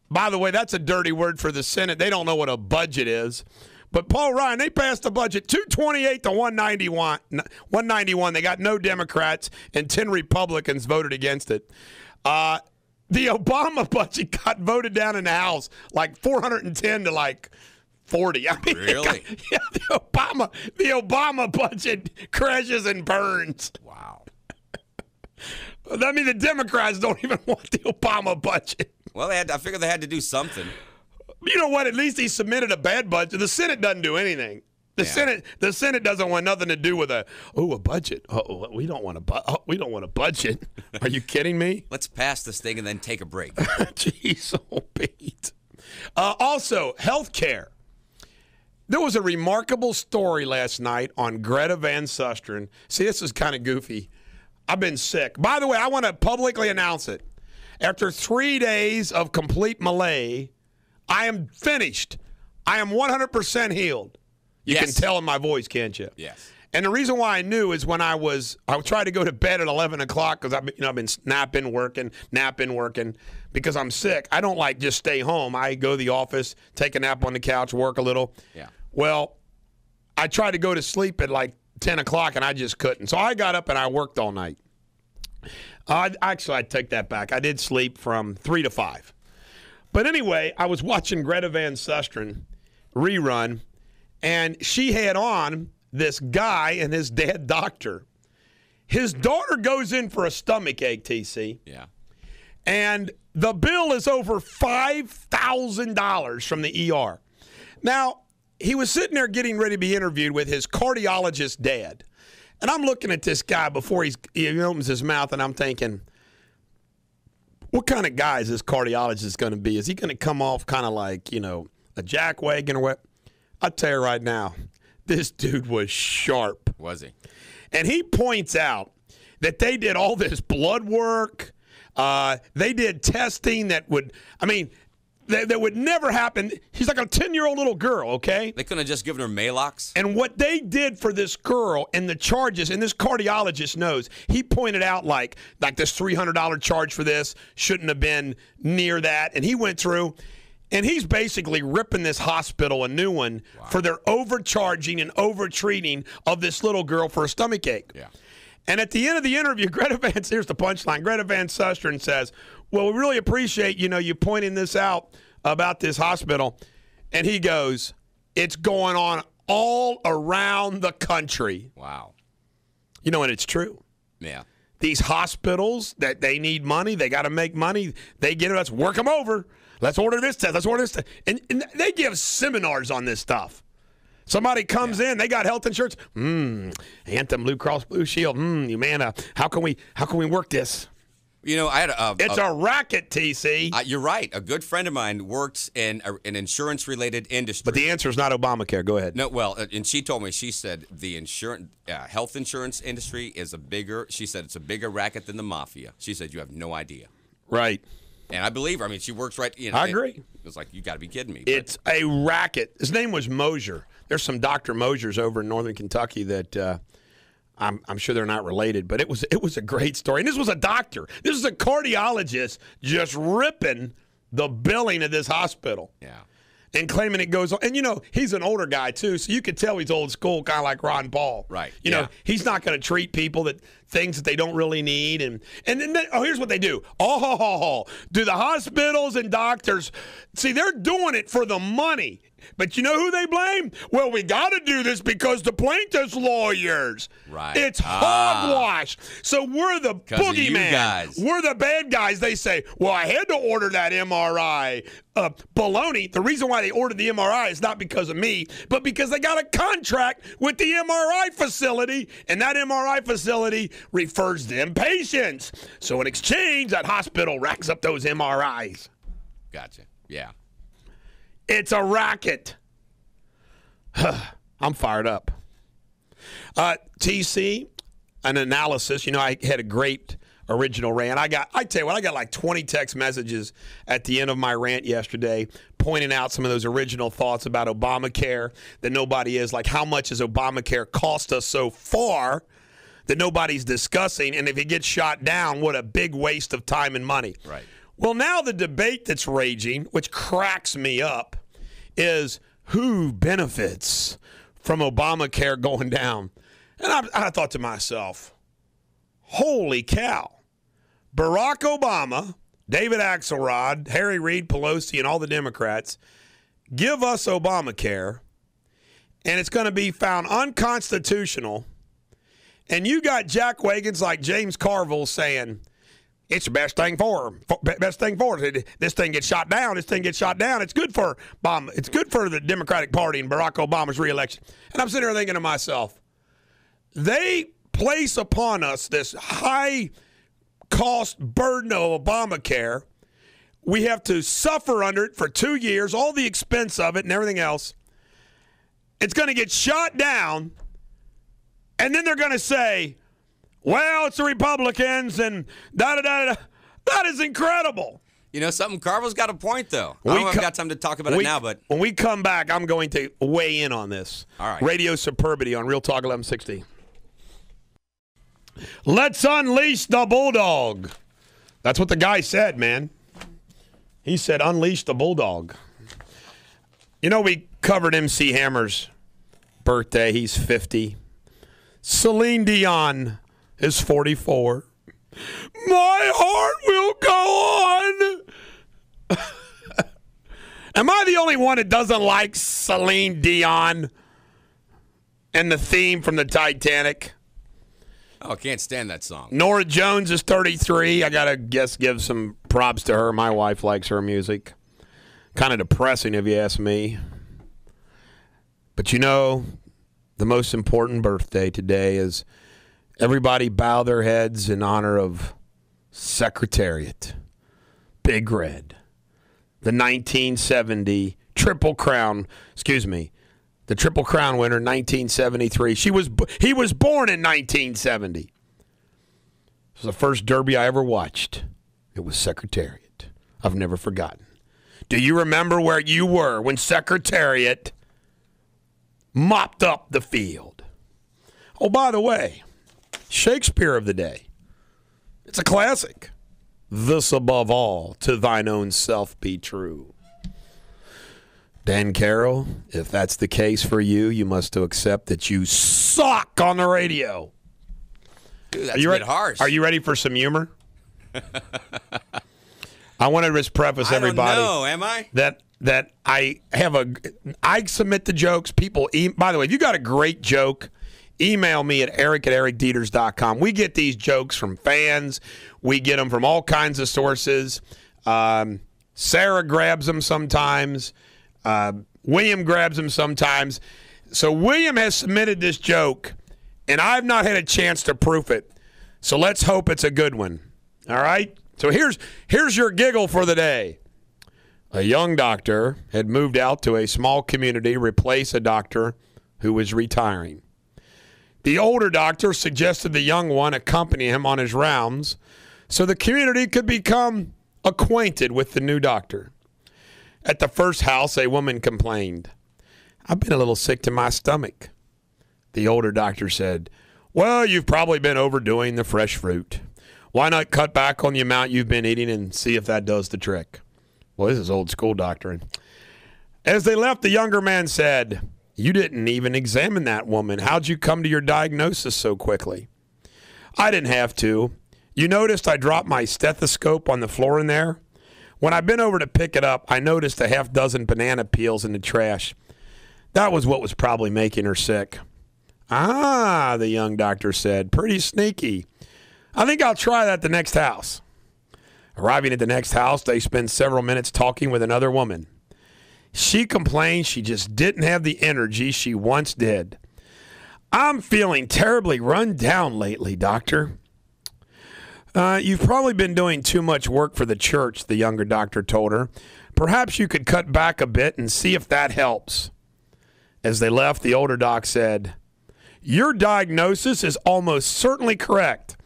By the way, that's a dirty word for the Senate. They don't know what a budget is. But Paul Ryan, they passed a budget 228 to 191. 191. They got no Democrats and 10 Republicans voted against it. The Obama budget got voted down in the House like 410 to like 40. I mean, really? The Obama budget crashes and burns. Wow. I mean, the Democrats don't even want the Obama budget. Well, I figured they had to do something. You know what? At least he submitted a bad budget. The Senate doesn't do anything. The Senate doesn't want nothing to do with a budget. We don't want a budget. Are you kidding me? Let's pass this thing and then take a break. Jeez, Pete. Also, health care. There was a remarkable story last night on Greta Van Susteren. See, this is kind of goofy. I've been sick. By the way, I want to publicly announce it. After 3 days of complete malaise, I am finished. I am 100% healed. You can tell in my voice, can't you? Yes. And the reason why I knew is when I tried to go to bed at 11 o'clock because I've been napping, working because I'm sick. I don't like just stay home. I go to the office, take a nap on the couch, work a little. Yeah. Well, I tried to go to sleep at like 10 o'clock, and I just couldn't. So I got up and I worked all night. Actually, I take that back. I did sleep from 3 to 5. But anyway, I was watching Greta Van Susteren rerun, and she had on this guy and his dad doctor. His daughter goes in for a stomach ache, TC. Yeah. And the bill is over $5,000 from the ER. Now, he was sitting there getting ready to be interviewed with his cardiologist dad. And I'm looking at this guy before he opens his mouth, and I'm thinking, what kind of guy is this cardiologist going to be? Is he going to come off kind of like, a jackwagon or what? I'll tell you right now, this dude was sharp. Was he? And he points out that they did all this blood work. They did testing that would never happen. She's like a 10-year-old little girl, okay? They couldn't have just given her Maalox? And what they did for this girl and the charges, and this cardiologist knows, he pointed out like this $300 charge for this shouldn't have been near that. And he went through, and he's basically ripping this hospital a new one for their overcharging and overtreating of this little girl for a stomach ache. Yeah. And at the end of the interview, here's the punchline. Greta Van Susteren says, well, we really appreciate, you pointing this out about this hospital. And he goes, it's going on all around the country. Wow. And it's true. Yeah. These hospitals, that they need money, they got to make money. They get it, let's work them over. Let's order this test, let's order this test. And they give seminars on this stuff. Somebody comes in, they got health insurance. Anthem, Blue Cross Blue Shield. Man, how can we work this? I had it's a racket, TC. You're right. A good friend of mine works in an insurance-related industry. But the answer is not Obamacare. Go ahead. No, well, and she told me, she said the health insurance industry is she said it's a bigger racket than the mafia. She said you have no idea. Right. And I believe her. I mean, she works right. I agree. It was like, you got to be kidding me. It's a racket. His name was Mosier. There's some Dr. Mosiers over in northern Kentucky that I'm sure they're not related, but it was a great story. And this was a doctor. This is a cardiologist just ripping the billing of this hospital. Yeah. And claiming it goes on. And, he's an older guy, too, so you could tell he's old school, kind of like Ron Paul. Right. He's not going to treat people things that they don't really need. And then, here's what they do. Do the hospitals and doctors, see, they're doing it for the money. But you know who they blame? Well, we got to do this because the plaintiff's lawyers. Right. It's hogwash. So we're the boogeyman. We're the bad guys. They say, well, I had to order that MRI. Baloney. The reason why they ordered the MRI is not because of me, but because they got a contract with the MRI facility, and that MRI facility refers them patients. So in exchange, that hospital racks up those MRIs. Gotcha. Yeah. It's a racket. I'm fired up. TC, an analysis. I had a great original rant. I tell you what, I got like 20 text messages at the end of my rant yesterday pointing out some of those original thoughts about Obamacare that nobody is. Like, how much has Obamacare cost us so far that nobody's discussing? And if it gets shot down, what a big waste of time and money. Right. Well, now the debate that's raging, which cracks me up, is who benefits from Obamacare going down. And I thought to myself, holy cow. Barack Obama, David Axelrod, Harry Reid, Pelosi, and all the Democrats give us Obamacare, and it's going to be found unconstitutional. And you got jackwagons like James Carville saying, it's the best thing for him. Best thing for us. This thing gets shot down. This thing gets shot down. It's good for Obama. It's good for the Democratic Party and Barack Obama's reelection. And I'm sitting there thinking to myself, they place upon us this high-cost burden of Obamacare. We have to suffer under it for 2 years, all the expense of it and everything else. It's going to get shot down, and then they're going to say, well, it's the Republicans and da-da-da-da. That is incredible. Something, Carville's got a point, though. I don't know if I've got time to talk about it now, but when we come back, I'm going to weigh in on this. All right. Radio Superbity on Real Talk 1160. Let's unleash the Bulldog. That's what the guy said, man. He said, unleash the Bulldog. We covered MC Hammer's birthday. He's 50. Celine Dion is 44. My heart will go on. Am I the only one that doesn't like Celine Dion and the theme from the Titanic? Oh, I can't stand that song. Norah Jones is 33. I got to give some props to her. My wife likes her music. Kind of depressing if you ask me. But you know, the most important birthday today is everybody bow their heads in honor of Secretariat. Big Red. The 1970 Triple Crown, the Triple Crown winner, 1973. He was born in 1970. It was the first Derby I ever watched. It was Secretariat. I've never forgotten. Do you remember where you were when Secretariat mopped up the field? Oh, by the way, Shakespeare of the day. It's a classic. This above all, to thine own self be true. Dan Carroll, if that's the case for you, you must accept that you suck on the radio. Dude, that's a bit harsh. Are you ready for some humor? I want to just preface everybody. I don't know, am I? That I submit the jokes. People, by the way, if you got a great joke, email me at eric@ericdeters.com. We get these jokes from fans. We get them from all kinds of sources. Sarah grabs them sometimes. William grabs them sometimes. So William has submitted this joke, and I've not had a chance to proof it. So let's hope it's a good one. All right? So here's your giggle for the day. A young doctor had moved out to a small community to replace a doctor who was retiring. The older doctor suggested the young one accompany him on his rounds so the community could become acquainted with the new doctor. At the first house, a woman complained, "I've been a little sick to my stomach." The older doctor said, "Well, you've probably been overdoing the fresh fruit. Why not cut back on the amount you've been eating and see if that does the trick?" Well, this is old school doctrine. As they left, the younger man said, "You didn't even examine that woman. How'd you come to your diagnosis so quickly?" "I didn't have to. You noticed I dropped my stethoscope on the floor in there? When I bent over to pick it up, I noticed a half dozen banana peels in the trash. That was what was probably making her sick." "Ah," the young doctor said, "pretty sneaky. I think I'll try that at the next house." Arriving at the next house, they spend several minutes talking with another woman. She complained she just didn't have the energy she once did. "I'm feeling terribly run down lately, doctor." You've probably been doing too much work for the church," the younger doctor told her. "Perhaps you could cut back a bit and see if that helps." As they left, the older doc said, "Your diagnosis is almost certainly correct,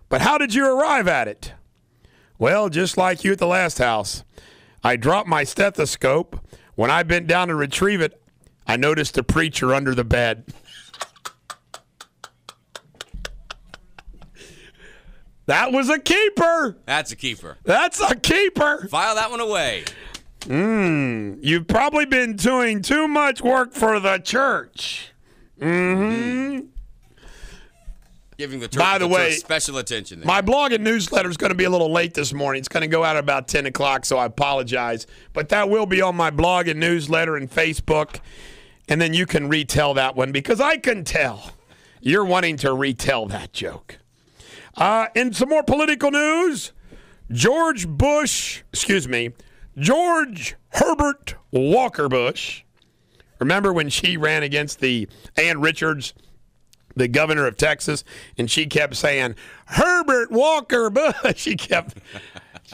but how did you arrive at it?" "Well, just like you at the last house. I dropped my stethoscope. When I bent down to retrieve it, I noticed the preacher under the bed." That was a keeper. That's a keeper. That's a keeper. File that one away. You've probably been doing too much work for the church. Mm-hmm. Giving the church, By the way, special attention there. My blog and newsletter is going to be a little late this morning. It's going to go out at about 10 o'clock, so I apologize. But that will be on my blog and newsletter and Facebook, and then you can retell that one because I can tell you're wanting to retell that joke. In some more political news, George Herbert Walker Bush. Remember when she ran against the Ann Richards, the governor of Texas, and she kept saying, "Herbert Walker Bush."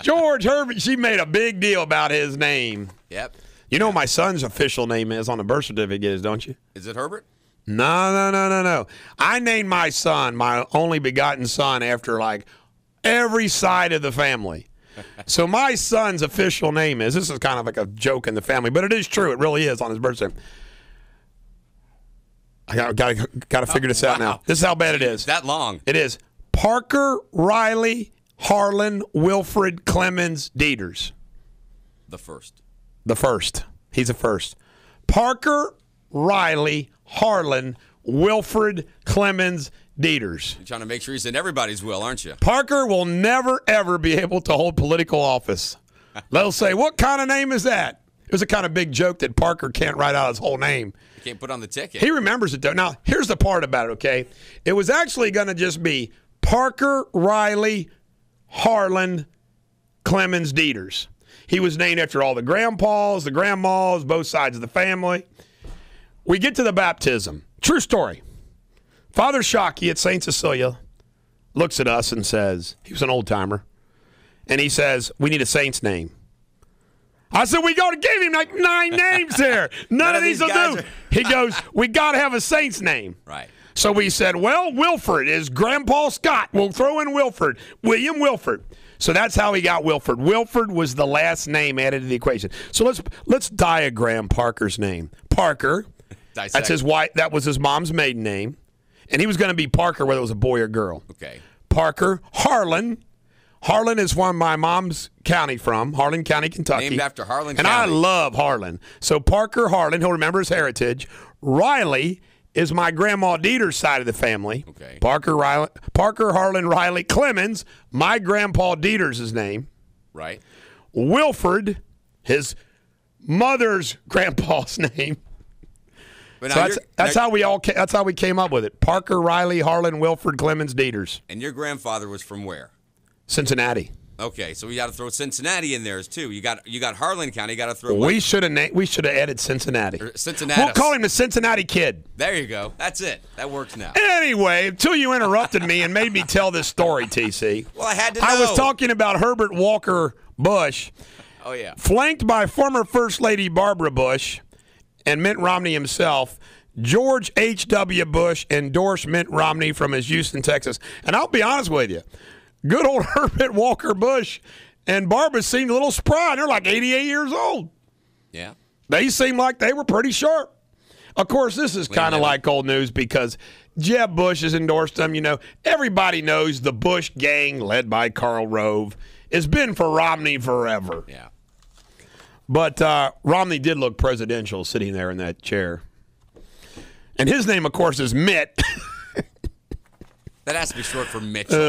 George Herbert, she made a big deal about his name. Yep. You know what my son's official name is on the birth certificate, don't you? Is it Herbert? No. I named my son, my only begotten son, after like every side of the family. So my son's official name this is kind of like a joke in the family, but it is true. It really is on his birth certificate. I got to figure this out now. This is how bad it is. That long. It is Parker Riley Harlan Wilfred Clemens Deters. The first. He's a first. Parker Riley Harlan Wilfred Clemens Deters. You're trying to make sure he's in everybody's will, aren't you? Parker will never, ever be able to hold political office. They'll say, what kind of name is that? It was a kind of big joke that Parker can't write out his whole name. You can't put on the ticket. He remembers it, though. Now, here's the part about it, okay? It was actually going to just be Parker Riley Harlan Clemens Deters. He was named after all the grandpas, the grandmas, both sides of the family. We get to the baptism. True story. Father Shockey at St. Cecilia looks at us and says, he was an old-timer, and he says, we need a saint's name. I said, we gave him like 9 names there. None of these will do. He goes, we got to have a saint's name. Right. So we said, well, Wilford is Grandpa Scott. We'll throw in Wilford. William Wilford. So that's how he got Wilford. Wilford was the last name added to the equation. So let's diagram Parker's name. Parker. That's his wife. That was his mom's maiden name. And he was going to be Parker whether it was a boy or girl. Okay. Parker. Harlan. Harlan is where my mom's county from, Harlan County, Kentucky. Named after Harlan County. And I love Harlan. So Parker Harlan, he'll remember his heritage. Riley is my grandma Dieter's side of the family. Okay. Parker Harlan Riley Clemens, my grandpa Dieter's name. Right. Wilford, his mother's grandpa's name. But so that's how we came up with it. Parker Riley Harlan Wilford Clemens Deters. And your grandfather was from where? Cincinnati. Okay, so we got to throw Cincinnati in there too. You got Harlan County. You got to throw. We should have added Cincinnati. Cincinnati. We'll call him the Cincinnati Kid. There you go. That's it. That works now. Anyway, until you interrupted me and made me tell this story, TC. Well, I had to know. I was talking about Herbert Walker Bush. Oh yeah. Flanked by former First Lady Barbara Bush and Mitt Romney himself. George H.W. Bush endorsed Mitt Romney from his Houston, Texas. And I'll be honest with you. Good old Herbert Walker Bush and Barbara seemed a little spry. They're like 88 years old. Yeah. They seemed like they were pretty sharp. Of course, this is kind of like old news because Jeb Bush has endorsed them. You know, everybody knows the Bush gang, led by Karl Rove, has been for Romney forever. Yeah. But Romney did look presidential sitting there in that chair. And his name, of course, is Mitt. That has to be short for Mitchell.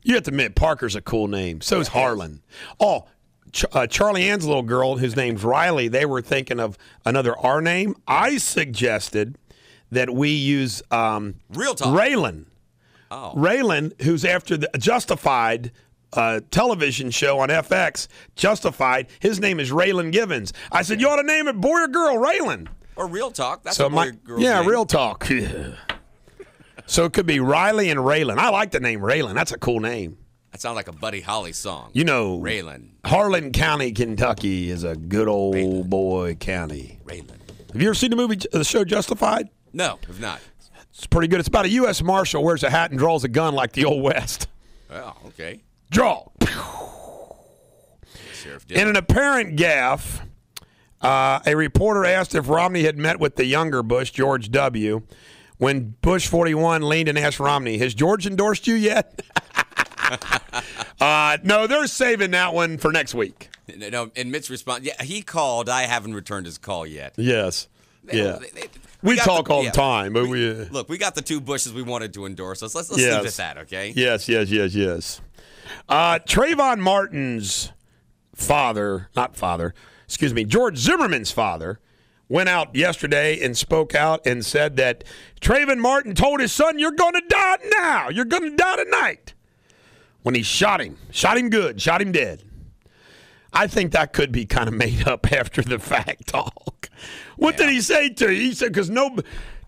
You have to admit, Parker's a cool name. So is Harlan. Oh, Charlie Ann's little girl, whose name's Riley, they were thinking of another R name. I suggested that we use Real Talk. Raylan. Oh. Raylan, who's after the Justified television show on FX, Justified. His name is Raylan Givens. I said, you ought to name it boy or girl, Raylan. Or Real Talk. That's so a boy or girl's name. Real Talk. So it could be Riley and Raylan. I like the name Raylan. That's a cool name. That sounds like a Buddy Holly song. You know, Raylan. Harlan County, Kentucky is a good old boy county. Raylan. Have you ever seen the show Justified? No, have not. It's pretty good. It's about a U.S. Marshal wears a hat and draws a gun like the Old West. Oh, okay. Draw. Sheriff In an apparent gaffe, a reporter asked if Romney had met with the younger Bush, George W., when Bush 41 leaned and asked Romney, has George endorsed you yet? No, they're saving that one for next week. No, and Mitt's response, yeah, he called. I haven't returned his call yet. Yes. We talk all the time. But look, we got the 2 Bushes we wanted to endorse. Let's leave it at that, okay? Yes. Trayvon Martin's George Zimmerman's father, went out yesterday and spoke out and said that Trayvon Martin told his son, you're going to die now. You're going to die tonight. When he shot him good, shot him dead. I think that could be kind of made up after the fact talk. What did he say to you? He said, because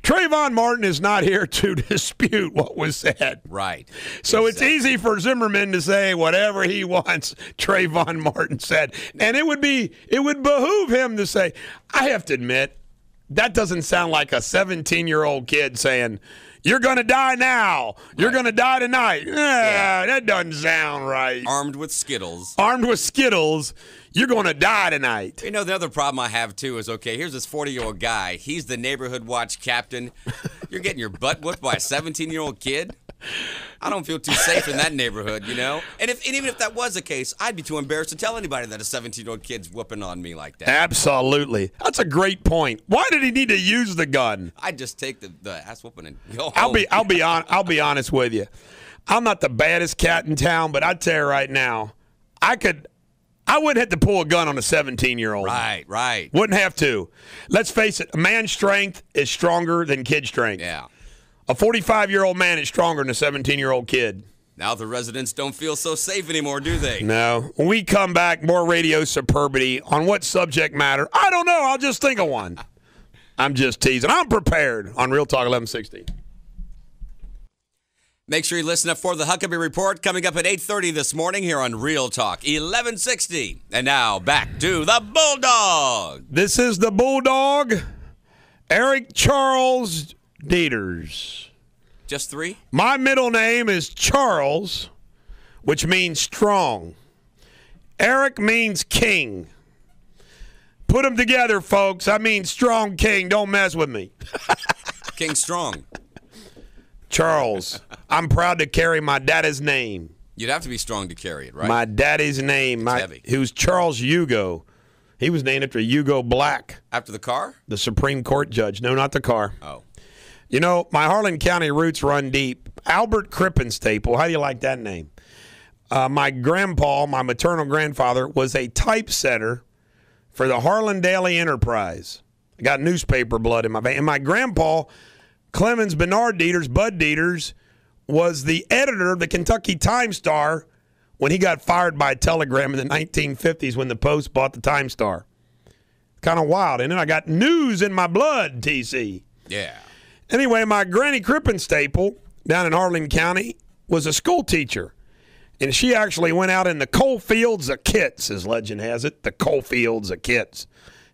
Trayvon Martin is not here to dispute what was said. Right. So It's easy for Zimmerman to say whatever he wants Trayvon Martin said. And it would behoove him to say, I have to admit, that doesn't sound like a 17-year-old kid saying, you're going to die now. You're going to die tonight. That doesn't sound right. Armed with Skittles. You're going to die tonight. You know, the other problem I have, too, is, okay, here's this 40-year-old guy. He's the neighborhood watch captain. You're getting your butt whooped by a 17-year-old kid? I don't feel too safe in that neighborhood, you know? And even if that was the case, I'd be too embarrassed to tell anybody that a 17-year-old kid's whooping on me like that. Absolutely. That's a great point. Why did he need to use the gun? I'd just take the ass whooping and go home. I'll be honest with you. I'm not the baddest cat in town, but I tell you right now, I wouldn't have to pull a gun on a 17-year-old. Right. Wouldn't have to. Let's face it, a man's strength is stronger than kid strength. Yeah. A 45-year-old man is stronger than a 17-year-old kid. Now the residents don't feel so safe anymore, do they? No. When we come back, more Radio Superbity. On what subject matter? I don't know. I'll just think of one. I'm just teasing. I'm prepared on Real Talk 1160. Make sure you listen up for the Huckabee Report coming up at 8:30 this morning here on Real Talk 1160. And now back to the Bulldog. This is the Bulldog, Eric Charles Deters. Just 3? My middle name is Charles, which means strong. Eric means king. Put them together, folks. I mean strong king. Don't mess with me. King Strong. Charles. I'm proud to carry my daddy's name. You'd have to be strong to carry it, right? My daddy's name. Heavy. He was Charles Hugo. He was named after Hugo Black. After the car? The Supreme Court judge. No, not the car. Oh. You know, my Harlan County roots run deep. Albert Krippenstapel. How do you like that name? My grandpa, my maternal grandfather, was a typesetter for the Harlan Daily Enterprise. I got newspaper blood in my veins. And my grandpa, Clemens Bernard Deters, Bud Deters, was the editor of the Kentucky Time-Star when he got fired by Telegram in the 1950s when the Post bought the Time-Star. Kind of wild. And then I got news in my blood, TC. Yeah. Anyway, my granny Krippenstapel down in Harlan County was a school teacher. And she actually went out in the coal fields of Kits, as legend has it, the coal fields of Kits,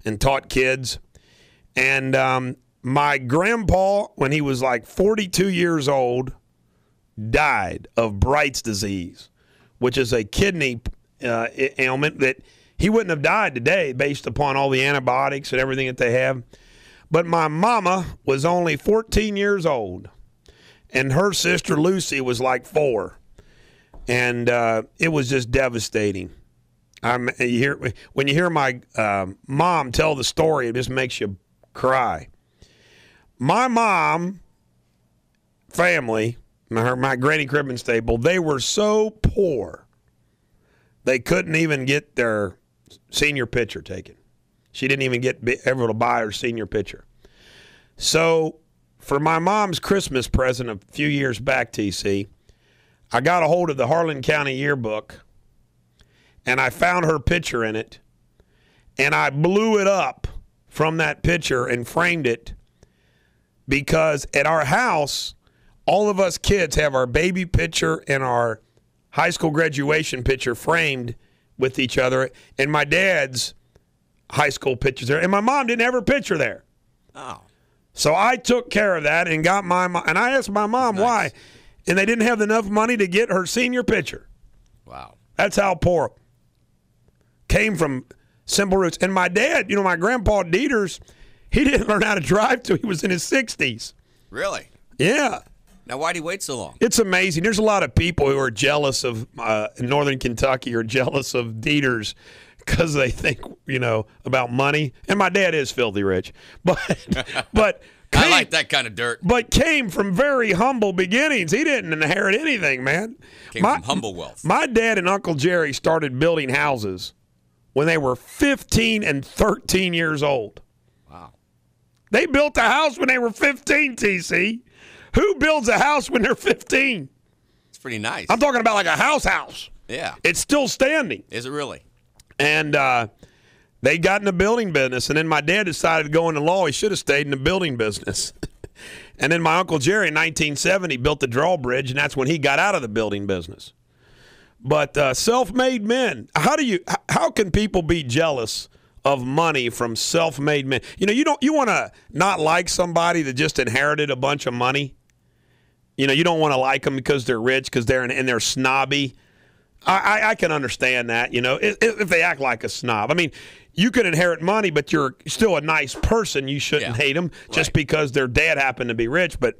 and taught kids. And my grandpa, when he was like 42 years old, died of Bright's disease, which is a kidney ailment that he wouldn't have died today based upon all the antibiotics and everything that they have. But my mama was only 14 years old, and her sister Lucy was like 4. And it was just devastating. When you hear my mom tell the story, it just makes you cry. My mom family, my granny Krippenstapel, they were so poor they couldn't even get their senior picture taken. She didn't even get able to buy her senior picture. So for my mom's Christmas present a few years back, TC, I got a hold of the Harlan County yearbook, and I found her picture in it, and I blew it up from that picture and framed it because at our house, all of us kids have our baby picture and our high school graduation picture framed with each other, and my dad's high school pictures there, and my mom didn't have her picture there. Oh. So I took care of that and got my mom, and I asked my mom why, and they didn't have enough money to get her senior picture. Wow. That's how poor. Came from simple roots. And my dad, my grandpa Deters, he didn't learn how to drive till he was in his 60s. Really? Yeah. Now, why'd he wait so long? It's amazing. There's a lot of people who are jealous of Northern Kentucky or jealous of Deters because they think, about money. And my dad is filthy rich. But I like that kind of dirt. But came from very humble beginnings. He didn't inherit anything, man. Came from humble wealth. My dad and Uncle Jerry started building houses when they were 15 and 13 years old. Wow. They built a house when they were 15, TC. Who builds a house when they're 15? It's pretty nice. I'm talking about like a house. Yeah. It's still standing. Is it really? And they got in the building business, and then my dad decided to go into law. He should have stayed in the building business. And then my Uncle Jerry in 1970 built the drawbridge, and that's when he got out of the building business. But self-made men, how can people be jealous of money from self-made men? You want to not like somebody that just inherited a bunch of money. You don't want to like them because they're rich, because they're snobby. I can understand that, if they act like a snob. I mean, you could inherit money, but you're still a nice person. You shouldn't hate them just because their dad happened to be rich. But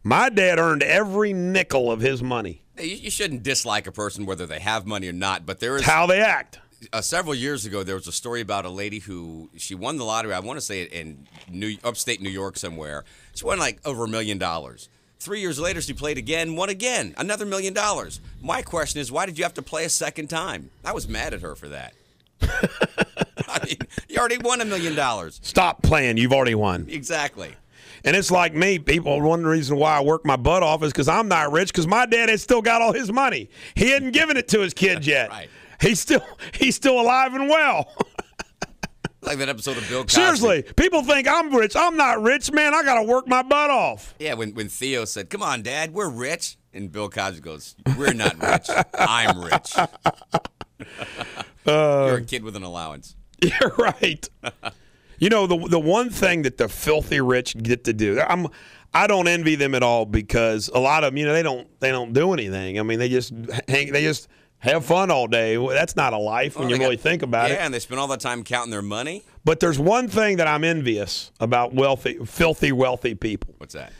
my dad earned every nickel of his money. You shouldn't dislike a person whether they have money or not, but there is how they act. Several years ago, there was a story about a lady who she won the lottery. I want to say it in upstate New York somewhere. She won like over $1 million. 3 years later, she played again, won again, another $1 million. My question is, why did you have to play a second time? I was mad at her for that. I mean, you already won $1 million. Stop playing. You've already won. Exactly. And it's like me. People, one reason why I work my butt off is because I'm not rich, because my dad has still got all his money. He hadn't given it to his kids yet. Right. He's still alive and well. Like that episode of Bill Cosby. Seriously, people think I'm rich. I'm not rich, man. I got to work my butt off. Yeah, when Theo said, "Come on, Dad, we're rich," and Bill Cosby goes, "We're not rich. I'm rich." You're a kid with an allowance. You're right. The one thing that the filthy rich get to do, I don't envy them at all, because a lot of them, they don't do anything. I mean, they just have fun all day. That's not a life when you really think about it. Yeah, and they spend all that time counting their money. But there's one thing that I'm envious about filthy, wealthy people. What's that?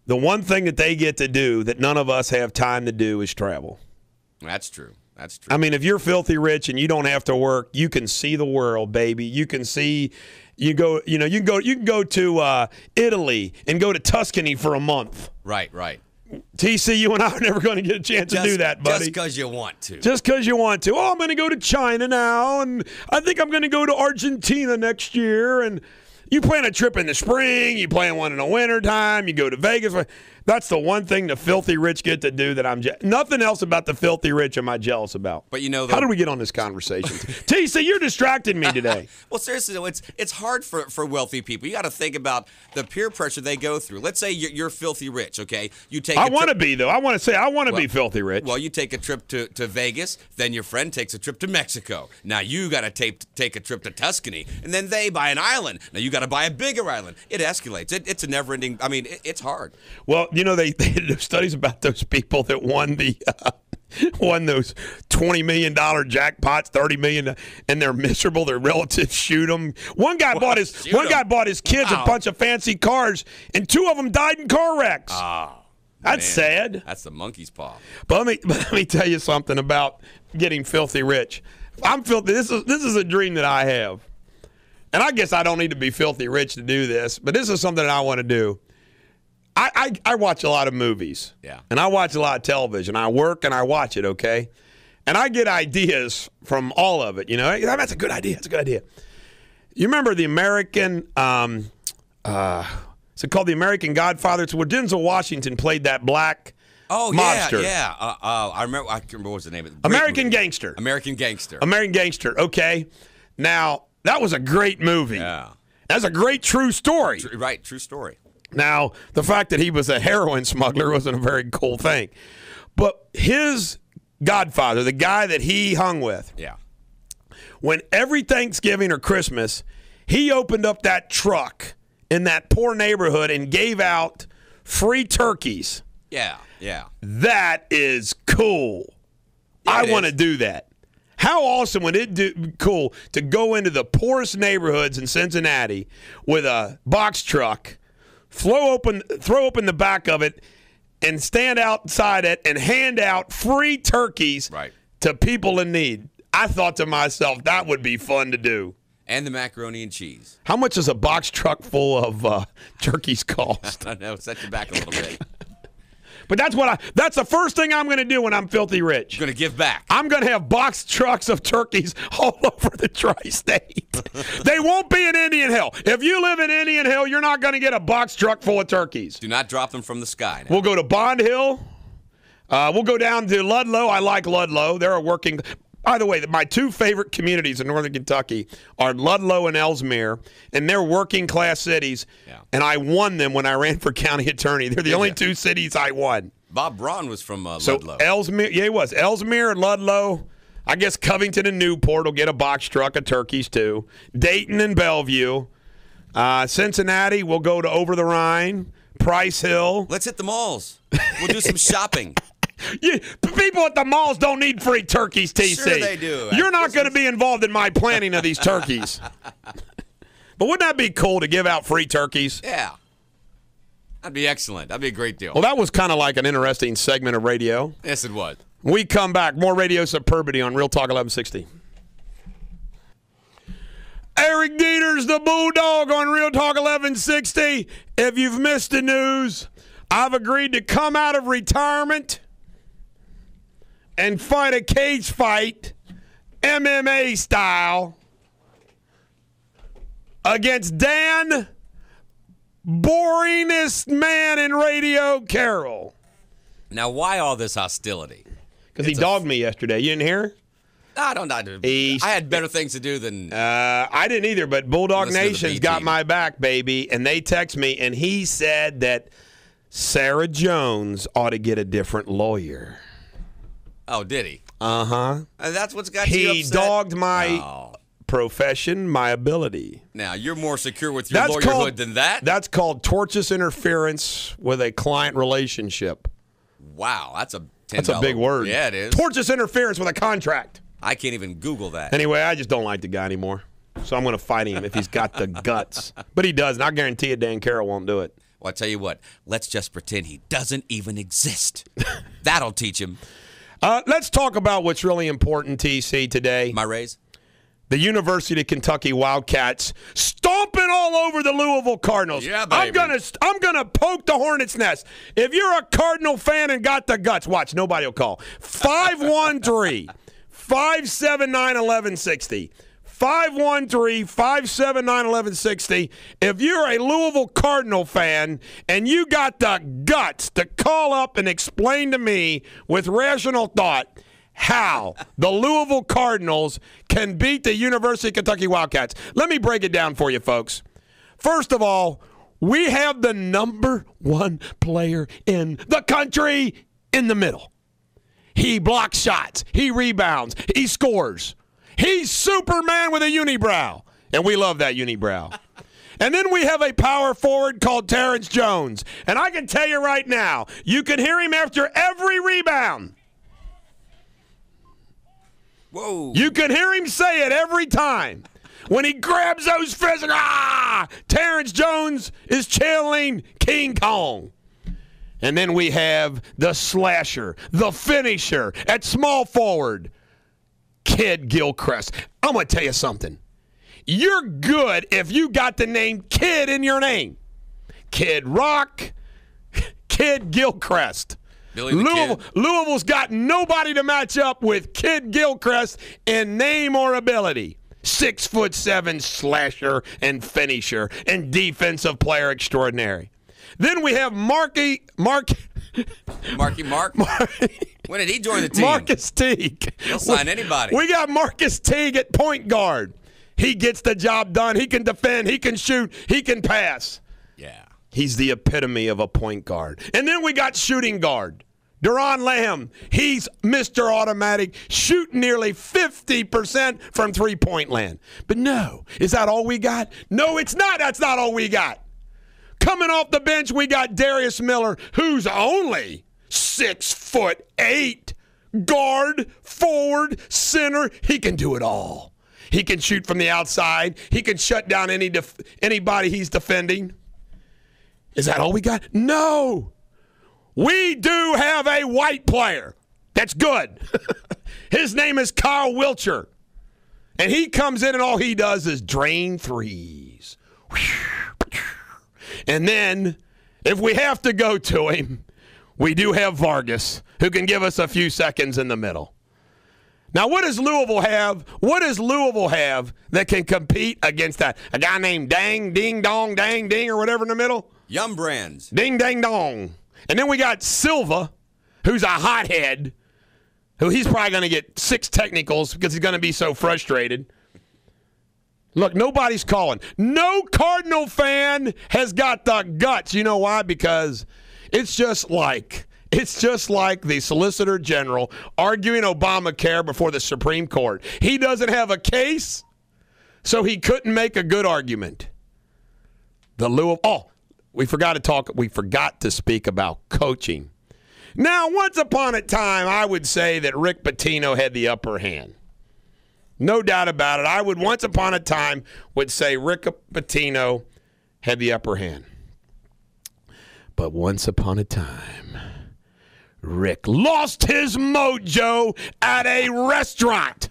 The one thing that they get to do that none of us have time to do is travel. That's true. That's true. I mean, if you're filthy rich and you don't have to work, you can see the world, baby. You can see, you can go to Italy and go to Tuscany for a month. Right. TC, you and I are never going to get a chance to do that, buddy. Just because you want to. Just because you want to. Oh, I'm going to go to China now, and I think I'm going to go to Argentina next year. And you plan a trip in the spring, you plan one in the wintertime, you go to Vegas. That's the one thing the filthy rich get to do that I'm nothing else about the filthy rich am I jealous about. But how did we get on this conversation? TC, you're distracting me today. Well, seriously, though, it's hard for wealthy people. You got to think about the peer pressure they go through. Let's say you're filthy rich, okay? I want to be, though. I want to be filthy rich. Well, you take a trip to Vegas, then your friend takes a trip to Mexico. Now you got to take a trip to Tuscany, and then they buy an island. Now you got to buy a bigger island. It escalates. It's a never-ending. I mean, it's hard. Well, they did studies about those people that won those $20 million jackpots, $30 million, and they're miserable. Their relatives shoot them. One guy bought his kids a bunch of fancy cars, and 2 of them died in car wrecks. That's sad. That's the monkey's paw. But let me tell you something about getting filthy rich. I'm filthy. This is a dream that I have, and I guess I don't need to be filthy rich to do this, but this is something that I want to do. I watch a lot of movies. Yeah. And I watch a lot of television. I work and I watch it, okay? And I get ideas from all of it, That's a good idea. That's a good idea. You remember the American, is it called The American Godfather? It's where Denzel Washington played that black mobster. Yeah. I can't remember what was the name of it. American Gangster. American Gangster, okay? Now, that was a great movie. Yeah. That's a great true story. True story. Now, the fact that he was a heroin smuggler wasn't a very cool thing. But his godfather, the guy that he hung with, when every Thanksgiving or Christmas, he opened up that truck in that poor neighborhood and gave out free turkeys. Yeah. That is cool. I want to do that. How awesome would it be cool to go into the poorest neighborhoods in Cincinnati with a box truck, throw open the back of it, and stand outside it and hand out free turkeys to people in need. I thought to myself, that would be fun to do. And the macaroni and cheese. How much does a box truck full of turkeys cost? I know, set you back a little bit. But that's the first thing I'm going to do when I'm filthy rich. You're going to give back. I'm going to have box trucks of turkeys all over the tri-state. They won't be in Indian Hill. If you live in Indian Hill, you're not going to get a box truck full of turkeys. Do not drop them from the sky now. We'll go to Bond Hill. We'll go down to Ludlow. I like Ludlow. They're a working. By the way, my 2 favorite communities in northern Kentucky are Ludlow and Ellesmere, and they're working class cities. Yeah. And I won them when I ran for county attorney. They're the only 2 cities I won. Bob Braun was from Ludlow. Ellesmere, he was. Ellesmere and Ludlow. I guess Covington and Newport will get a box truck of turkeys too. Dayton and Bellevue. Cincinnati, we'll go to Over the Rhine. Price Hill. Let's hit the malls. We'll do some shopping. People at the malls don't need free turkeys, TC. Sure they do. You're not going to be involved in my planning of these turkeys. But wouldn't that be cool to give out free turkeys? Yeah. That'd be excellent. That'd be a great deal. Well, that was kind of like an interesting segment of radio. Yes, it was. We come back. More Radio Superbity on Real Talk 1160. Eric Deters, the Bulldog on Real Talk 1160. If you've missed the news, I've agreed to come out of retirement and fight a cage fight, MMA style, against Dan, boringest man in radio, Carroll. Now, why all this hostility? Because he dogged me yesterday. You didn't hear? I had better things to do than. I didn't either, but Bulldog Nation's got my back, baby. And they text me, and he said that Sarah Jones ought to get a different lawyer. Oh, did he? Uh-huh. And that's what's got you upset? He dogged my profession, my ability. Now, you're more secure with your lawyerhood than that? That's called tortious interference with a client relationship. Wow, that's a big word. Yeah, it is. Tortious interference with a contract. I can't even Google that. Anyway, I just don't like the guy anymore. So I'm going to fight him if he's got the guts. But he does, and I guarantee you Dan Carroll won't do it. Well, I'll tell you what. Let's just pretend he doesn't even exist. That'll teach him. Let's talk about what's really important, TC, today. My Rays? The University of Kentucky Wildcats stomping all over the Louisville Cardinals. Yeah, baby. I'm gonna poke the hornet's nest. If you're a Cardinal fan and got the guts, watch, nobody will call. 513-579-1160. 513-579-1160. If you're a Louisville Cardinal fan and you got the guts to call up and explain to me with rational thought how the Louisville Cardinals can beat the University of Kentucky Wildcats. Let me break it down for you, folks. First of all, we have the number one player in the country in the middle. He blocks shots. He rebounds. He scores. He's Superman with a unibrow, and we love that unibrow. And then we have a power forward called Terrence Jones. And I can tell you right now, you can hear him after every rebound. Whoa. You can hear him say it every time. When he grabs those fists, Terrence Jones is channeling King Kong. And then we have the slasher, the finisher at small forward, Kid Gilchrist. I'm going to tell you something. You're good if you got the name Kid in your name. Kid Rock, Kid Gilchrist. Louisville's got nobody to match up with Kid Gilchrist in name or ability. 6'7" slasher and finisher and defensive player extraordinary. Then we have Marky Mark. When did he join the team? Marcus Teague. He'll sign anybody. We got Marcus Teague at point guard. He gets the job done. He can defend. He can shoot. He can pass. Yeah. He's the epitome of a point guard. And then we got shooting guard. Deron Lamb, he's Mr. Automatic, shooting nearly 50% from three-point land. But no, is that all we got? No, it's not. That's not all we got. Coming off the bench, we got Darius Miller, who's only 6'8", guard, forward, center. He can do it all. He can shoot from the outside. He can shut down anybody he's defending. Is that all we got? No. We do have a white player that's good. His name is Kyle Wilcher. And he comes in and all he does is drain threes. And then, if we have to go to him, we do have Vargas, who can give us a few seconds in the middle. Now, what does Louisville have? What does Louisville have that can compete against that? A guy named Dang, Ding, Dong, Dang, Ding, or whatever in the middle? Yum Brands. Ding, Dang, Dong. And then we got Silva, who's a hothead, who he's probably going to get 6 technicals because he's going to be so frustrated. Look, nobody's calling. No Cardinal fan has got the guts. You know why? Because it's just like the Solicitor General arguing Obamacare before the Supreme Court. He doesn't have a case, so he couldn't make a good argument. We forgot to speak about coaching. Now, once upon a time, I would say that Rick Pitino had the upper hand. No doubt about it. I would once upon a time would say Rick Pitino had the upper hand. But once upon a time, Rick lost his mojo at a restaurant.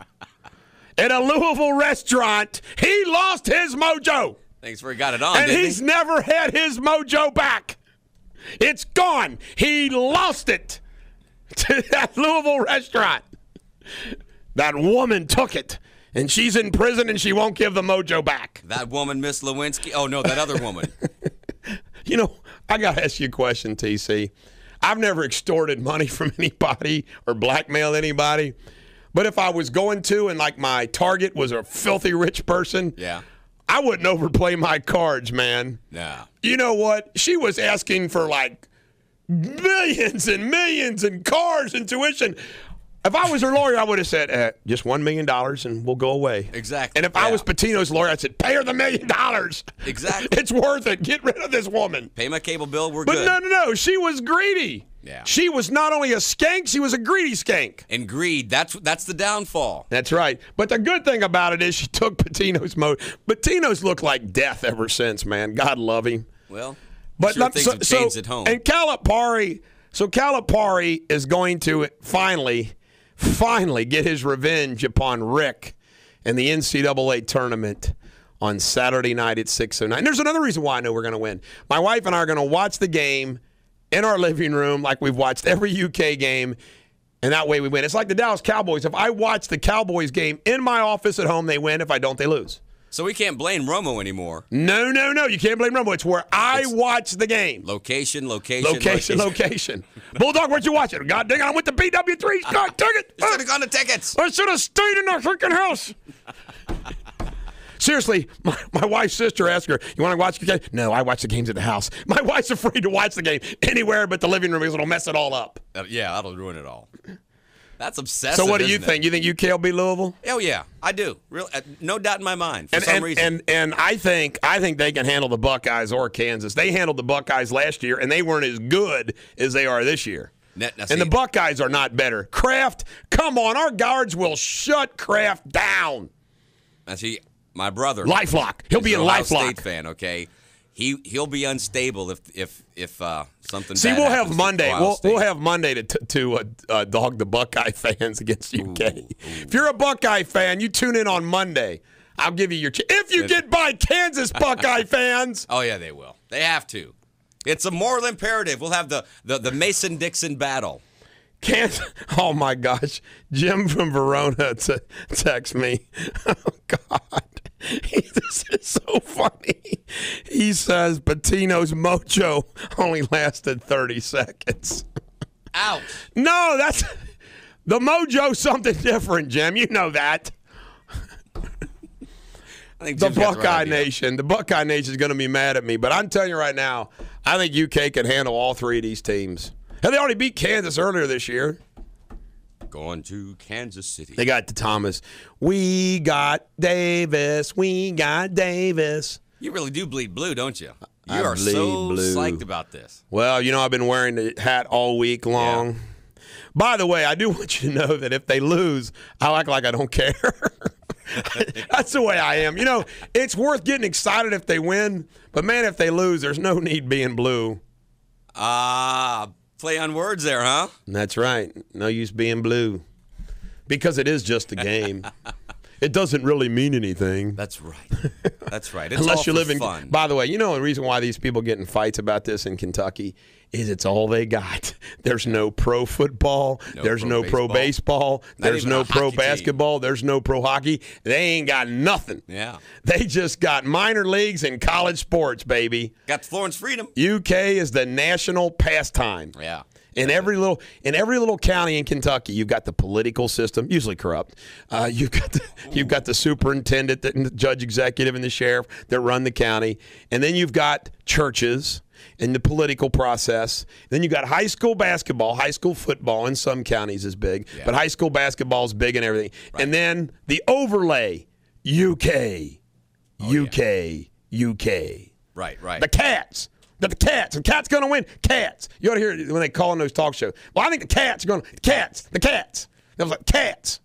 At a Louisville restaurant, he lost his mojo. Thanks for he got it on, and he's never had his mojo back. It's gone. He lost it to that Louisville restaurant. That woman took it, and she's in prison, and she won't give the mojo back. That woman, Miss Lewinsky? Oh, no, that other woman. You know, I got to ask you a question, TC. I've never extorted money from anybody or blackmailed anybody. But if I was going to and, like, my target was a filthy rich person, yeah, I wouldn't overplay my cards, man. No. You know what? She was asking for, like, millions and millions and cars and tuition. If I was her lawyer, I would have said, just $1 million and we'll go away. Exactly. And if I was Pitino's lawyer, I'd said, pay her the $1 million. Exactly. It's worth it. Get rid of this woman. Pay my cable bill, we're good. But no. She was greedy. Yeah. She was not only a skank, she was a greedy skank. And greed, that's the downfall. That's right. But the good thing about it is she took Pitino's mode. Pitino's looked like death ever since, man. God love him. Well, but sure things have changed at home. And Calipari is going to finally get his revenge upon Rick in the NCAA tournament on Saturday night at 6:09. There's another reason why I know we're going to win. My wife and I are going to watch the game in our living room like we've watched every UK game, and that way we win. It's like the Dallas Cowboys. If I watch the Cowboys game in my office at home, they win. If I don't, they lose. So we can't blame Romo anymore. No. You can't blame Romo. It's where I watch the game. Location. Bulldog, where'd you watch it? God dang it, I went to BW3. God dang it. You should have gone to tickets. I should have stayed in the freaking house. Seriously, my wife's sister asked her, you want to watch the game? No, I watch the games at the house. My wife's afraid to watch the game anywhere but the living room because it'll mess it all up. Yeah, that'll ruin it all. That's obsessive. So what do you think? You think UK will beat Louisville? Oh yeah, I do. No doubt in my mind. For some reason. And I think they can handle the Buckeyes or Kansas. They handled the Buckeyes last year, and they weren't as good as they are this year. And the Buckeyes are not better. Kraft, come on, our guards will shut Kraft down. Now see, my brother, LifeLock. He'll be in LifeLock. State fan, okay. He'll be unstable if something. See, bad we'll happens have Monday. To we'll have Monday to dog the Buckeye fans against UK. Ooh. If you're a Buckeye fan, you tune in on Monday. I'll give you your if you get by Kansas Buckeye fans. Oh yeah, they will. They have to. It's a moral imperative. We'll have the Mason-Dixon battle. Kansas. Oh my gosh, Jim from Verona text me. Oh God. This is so funny. He says Pitino's mojo only lasted 30 seconds. Ouch. No, that's the mojo's something different, Jim. You know that. I think the Buckeye Nation. The Buckeye Nation is going to be mad at me, but I'm telling you right now, I think UK can handle all three of these teams. And they already beat Kansas earlier this year. Going to Kansas City. They got to Thomas. We got Davis. We got Davis. You really do bleed blue, don't you? You I are so blue. Psyched about this. Well, you know, I've been wearing the hat all week long. Yeah. By the way, I do want you to know that if they lose, I'll act like I don't care. That's the way I am. You know, it's worth getting excited if they win, but, man, if they lose, there's no need being blue. Play on words there, huh? That's right. No use being blue. Because it is just a game. It doesn't really mean anything. That's right. That's right. It's Unless all you live for in fun. By the way, you know the reason why these people get in fights about this in Kentucky is it's all they got. There's no pro football. There's no pro baseball. There's no pro basketball. There's no pro hockey. They ain't got nothing. Yeah. They just got minor leagues and college sports, baby. Got the Florence Freedom. UK is the national pastime. Yeah. In every little county in Kentucky, you've got the political system, usually corrupt. You've got the superintendent, and the judge executive, and the sheriff that run the county, and then you've got churches and the political process. Then you've got high school basketball, high school football in some counties is big, but high school basketball is big and everything. Right. And then the overlay, UK. Right. The Cats. That the Cats going to win. Cats. You ought to hear it when they call in those talk shows. Well, I think the Cats are going to. The Cats. It was like Cats.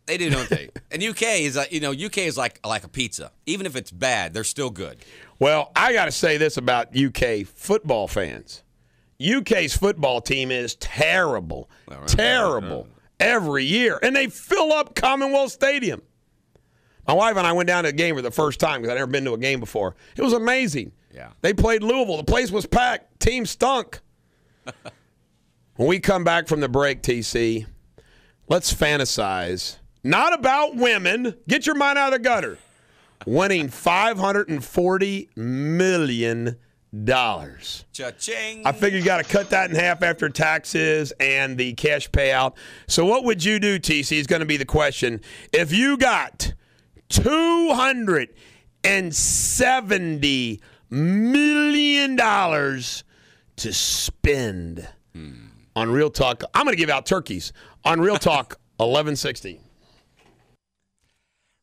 They do, don't they? And UK is UK is like a pizza. Even if it's bad, they're still good. Well, I got to say this about UK football fans. UK's football team is terrible. Terrible every year. And they fill up Commonwealth Stadium. My wife and I went down to a game for the first time because I'd never been to a game before. It was amazing. Yeah. They played Louisville. The place was packed. Team stunk. When we come back from the break, TC, let's fantasize. Not about women. Get your mind out of the gutter. Winning $540 million. Cha-ching. I figure you got to cut that in half after taxes and the cash payout. So what would you do, TC, is going to be the question. If you got $270 million to spend on Real Talk. I'm going to give out turkeys on Real Talk 1160.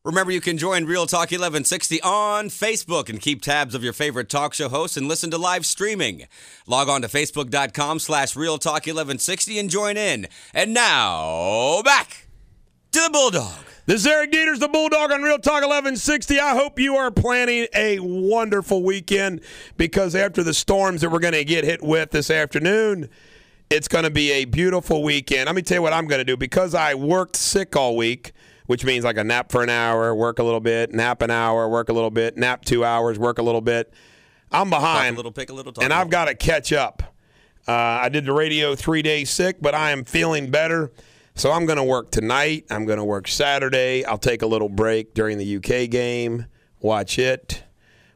Remember, you can join Real Talk 1160 on Facebook and keep tabs of your favorite talk show hosts and listen to live streaming. Log on to Facebook.com/Real Talk 1160 and join in. And now, back to the Bulldog. This is Eric Deters, the Bulldog on Real Talk 1160. I hope you are planning a wonderful weekend because after the storms that we're going to get hit with this afternoon, it's going to be a beautiful weekend. Let me tell you what I'm going to do. Because I worked sick all week, which means like a nap for an hour, work a little bit, nap an hour, work a little bit, nap 2 hours, work a little bit. I'm behind, talk a little, pick a little, and I've got to catch up. I did the radio 3 days sick, but I am feeling better. So I'm going to work tonight. I'm going to work Saturday. I'll take a little break during the UK game, watch it,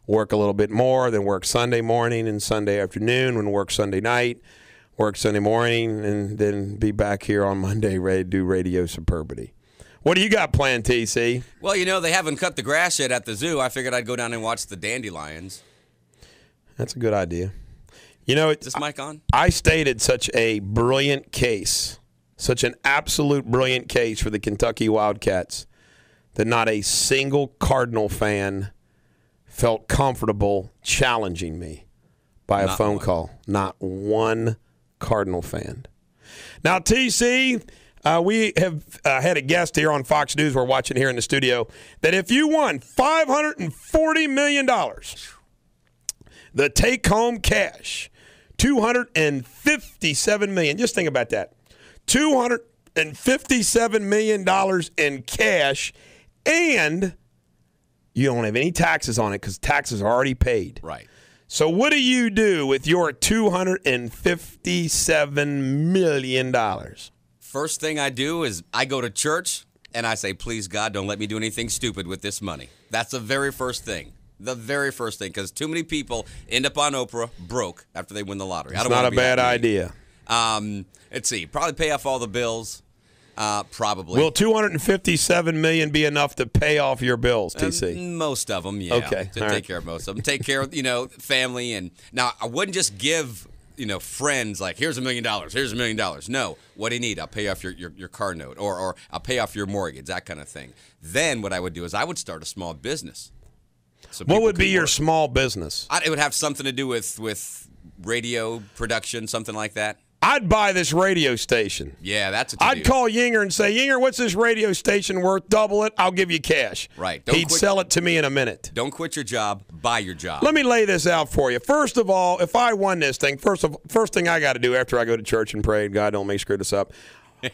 work a little bit more, then work Sunday morning and Sunday afternoon, and work Sunday night, work Sunday morning, and then be back here on Monday ready to do Radio Superbity. What do you got planned, TC? Well, they haven't cut the grass yet at the zoo. I figured I'd go down and watch the dandelions. That's a good idea. Is this mic on? I stated such a brilliant case, such an absolute brilliant case for the Kentucky Wildcats that not a single Cardinal fan felt comfortable challenging me by a phone call. Not one Cardinal fan. Now, TC, we have had a guest here on Fox News we're watching here in the studio that if you won $540 million, the take-home cash, $257 million. Just think about that. $257 million in cash, and you don't have any taxes on it because taxes are already paid. Right. So what do you do with your $257 million? First thing I do is I go to church and I say, please, God, don't let me do anything stupid with this money. That's the very first thing. The very first thing, because too many people end up on Oprah broke after they win the lottery. It's not a bad idea. Let's see. Probably pay off all the bills. Probably. Will $257 million be enough to pay off your bills, TC? Most of them, yeah. Okay. To take care of most of them. Take care of, family. And now, I wouldn't just give, friends like, here's $1 million, here's $1 million. No. What do you need? I'll pay off your car note or I'll pay off your mortgage, that kind of thing. Then what I would do is I would start a small business. So what would be your small business? It would have something to do with radio production, something like that. I'd buy this radio station. Yeah, that's what I'd call Yinger and say, Yinger, what's this radio station worth? Double it. I'll give you cash. Right. He'd sell it to me in a minute. Don't quit your job. Buy your job. Let me lay this out for you. First of all, if I won this thing, first thing I got to do after I go to church and pray, God, don't make me screw this up,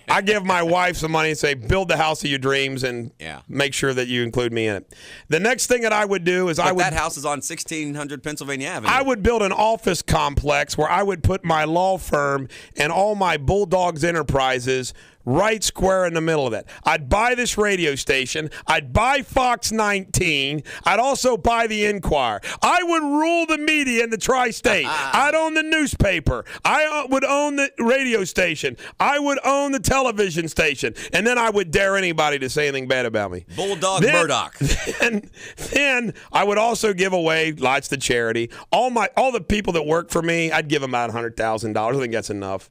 I give my wife some money and say, build the house of your dreams and make sure that you include me in it. The next thing that I would do is that house is on 1600 Pennsylvania Avenue. I would build an office complex where I would put my law firm and all my Bulldogs enterprises right square in the middle of that. I'd buy this radio station. I'd buy Fox 19. I'd also buy the Enquirer. I would rule the media in the tri-state. I'd own the newspaper. I would own the radio station. I would own the television station. And then I would dare anybody to say anything bad about me. Bulldog Murdoch. Then I would also give away lots to charity. All the people that work for me, I'd give them about $100,000. I think that's enough.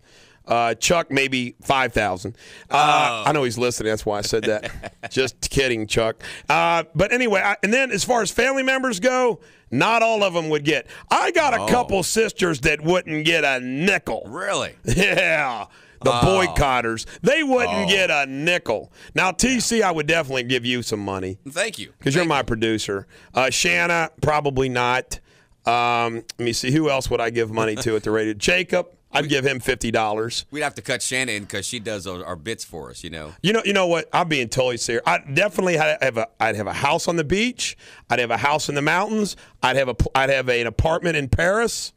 Chuck, maybe 5,000. I know he's listening. That's why I said that. Just kidding, Chuck. But anyway, and then as far as family members go, not all of them would get. I got a couple sisters that wouldn't get a nickel. Really? Yeah. The boycotters. They wouldn't get a nickel. Now, TC, I would definitely give you some money. Thank you. Because you're my producer. Shanna, probably not. Let me see. Who else would I give money to at the radio? Jacob. I'd give him $50. We'd have to cut Shanna in because she does our bits for us, you know. You know what? I'm being totally serious. I'd definitely I'd have a house on the beach. I'd have a house in the mountains. I'd have an apartment in Paris.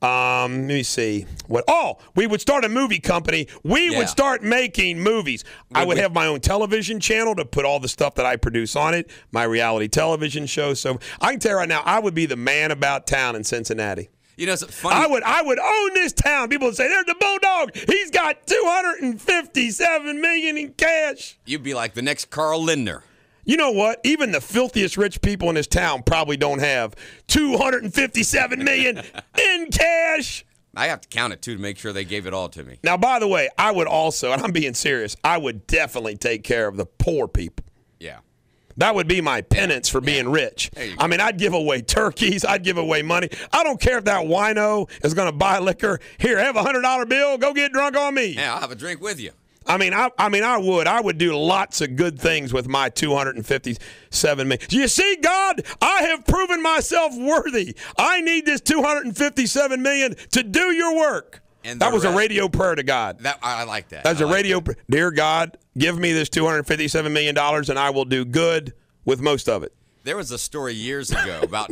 Let me see. We would start a movie company. We would start making movies. I would have my own television channel to put all the stuff that I produce on it, my reality television show. So I can tell you right now, I would be the man about town in Cincinnati. You know, it's funny. I would own this town. People would say, "There's the Bulldog. He's got $257 million in cash." You'd be like the next Carl Lindner. You know what? Even the filthiest rich people in this town probably don't have $257 million in cash. I have to count it, too, to make sure they gave it all to me. Now, by the way, I would also, and I'm being serious, I would definitely take care of the poor people. Yeah. That would be my penance for being rich. I mean, I'd give away turkeys. I'd give away money. I don't care if that wino is going to buy liquor. Here, have a $100 bill. Go get drunk on me. Yeah, I'll have a drink with you. I would do lots of good things with my $257 million. You see, God, I have proven myself worthy. I need this $257 million to do your work. And that was a radio prayer to God. I like that. That's a radio prayer. Dear God, give me this $257 million, and I will do good with most of it. There was a story years ago, about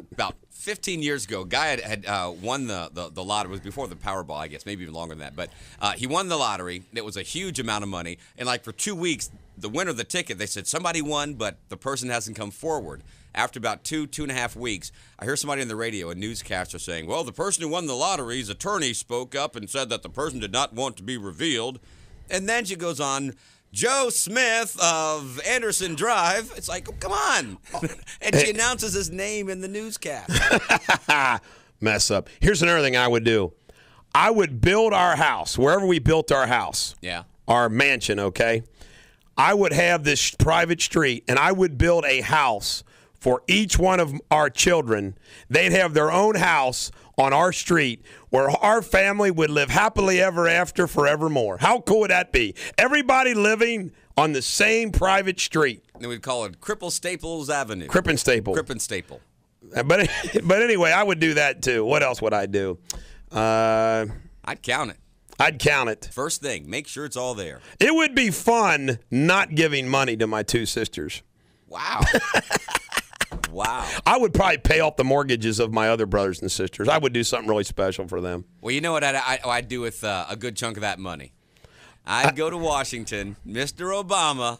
15 years ago. A guy had won the lottery. It was before the Powerball, I guess, maybe even longer than that. But he won the lottery. It was a huge amount of money. And like for 2 weeks, the winner of the ticket, they said somebody won, but the person hasn't come forward. After about 2.5 weeks, I hear somebody on the radio, a newscaster, saying, well, the person who won the lottery's attorney spoke up and said that the person did not want to be revealed. And then she goes on, Joe Smith of Anderson Drive. It's like, oh, come on. And she announces his name in the newscast. Mess up. Here's another thing I would do. I would build our house, wherever we built our house, our mansion, okay? I would have this private street, and I would build a house for each one of our children. They'd have their own house on our street where our family would live happily ever after forevermore. How cool would that be? Everybody living on the same private street. And we'd call it Cripple Staples Avenue. Cripp and Staple. Cripp and Staple. But anyway, I would do that too. What else would I do? I'd count it. I'd count it. First thing, make sure it's all there. It would be fun not giving money to my two sisters. Wow. Wow. I would probably pay off the mortgages of my other brothers and sisters. I would do something really special for them. Well, you know what I'd do with a good chunk of that money? I'd go to Washington. Mr. Obama,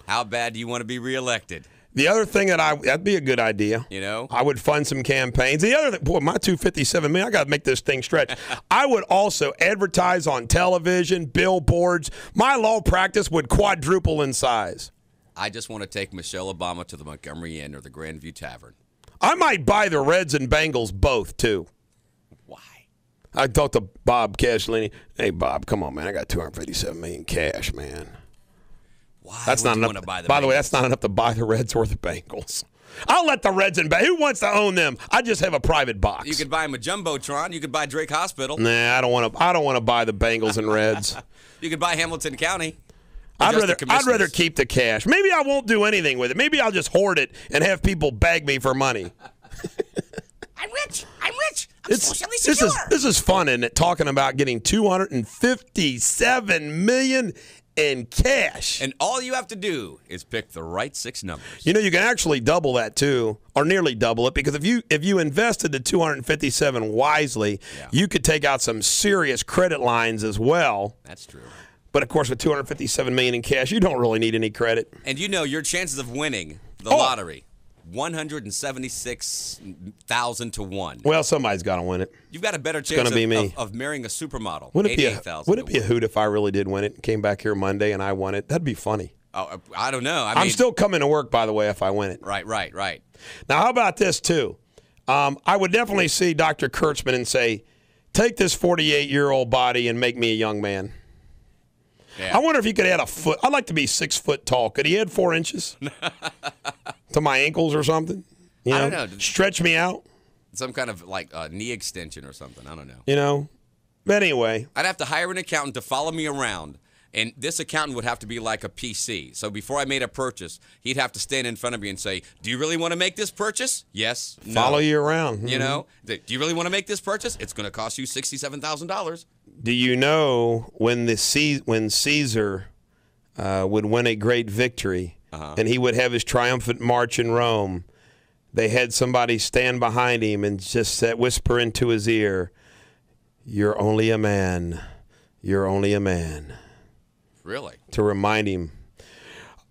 how bad do you want to be reelected? The other thing that'd be a good idea. You know? I would fund some campaigns. The other thing, boy, my $257 million, I got to make this thing stretch. I would also advertise on television, billboards. My law practice would quadruple in size. I just want to take Michelle Obama to the Montgomery Inn or the Grandview Tavern. I might buy the Reds and Bengals both, too. Why? I talked to Bob Castellini. Hey, Bob, come on, man. I got $257 million cash, man. Why that's not enough. By the way, that's not enough to buy the Reds or the Bengals. I'll let the Reds and Bengals. Who wants to own them? I just have a private box. You could buy them a jumbotron. You could buy Drake Hospital. Nah, I don't want to buy the Bengals and Reds. You could buy Hamilton County. I'd rather keep the cash. Maybe I won't do anything with it. Maybe I'll just hoard it and have people beg me for money. I'm rich. I'm socially secure. This is fun, isn't it? Talking about getting $257 million in cash. And all you have to do is pick the right 6 numbers. You know, you can actually double that too, or nearly double it, because if you invested the $257 wisely, you could take out some serious credit lines as well. That's true. But, of course, with $257 million in cash, you don't really need any credit. And you know your chances of winning the lottery, 176,000 to 1. Well, somebody's got to win it. You've got a better chance of marrying a supermodel, 88,000 Would it be a hoot if I really did win it and came back here Monday and I won it? That'd be funny. Oh, I don't know. I'm still coming to work, by the way, if I win it. Right. Now, how about this, too? I would definitely see Dr. Kurtzman and say, take this 48-year-old body and make me a young man. Yeah. I wonder if he could add a foot. I'd like to be 6 foot tall. Could he add 4 inches to my ankles or something? You know, I don't know. Stretch me out. Some kind of like knee extension or something. I don't know. You know. But anyway, I'd have to hire an accountant to follow me around. And this accountant would have to be like a PC. So before I made a purchase, he'd have to stand in front of me and say, "Do you really want to make this purchase?" Yes. No. Follow you around. Mm-hmm. You know? Do you really want to make this purchase? It's going to cost you $67,000. Do you know when Caesar would win a great victory and he would have his triumphant march in Rome, they had somebody stand behind him and just whisper into his ear, "You're only a man. You're only a man." Really? To remind him.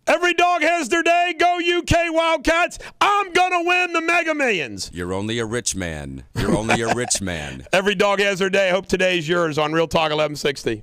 Every dog has their day. Go UK Wildcats. I'm going to win the Mega Millions. You're only a rich man. You're only a rich man. Every dog has their day. I hope today's yours on Real Talk 1160.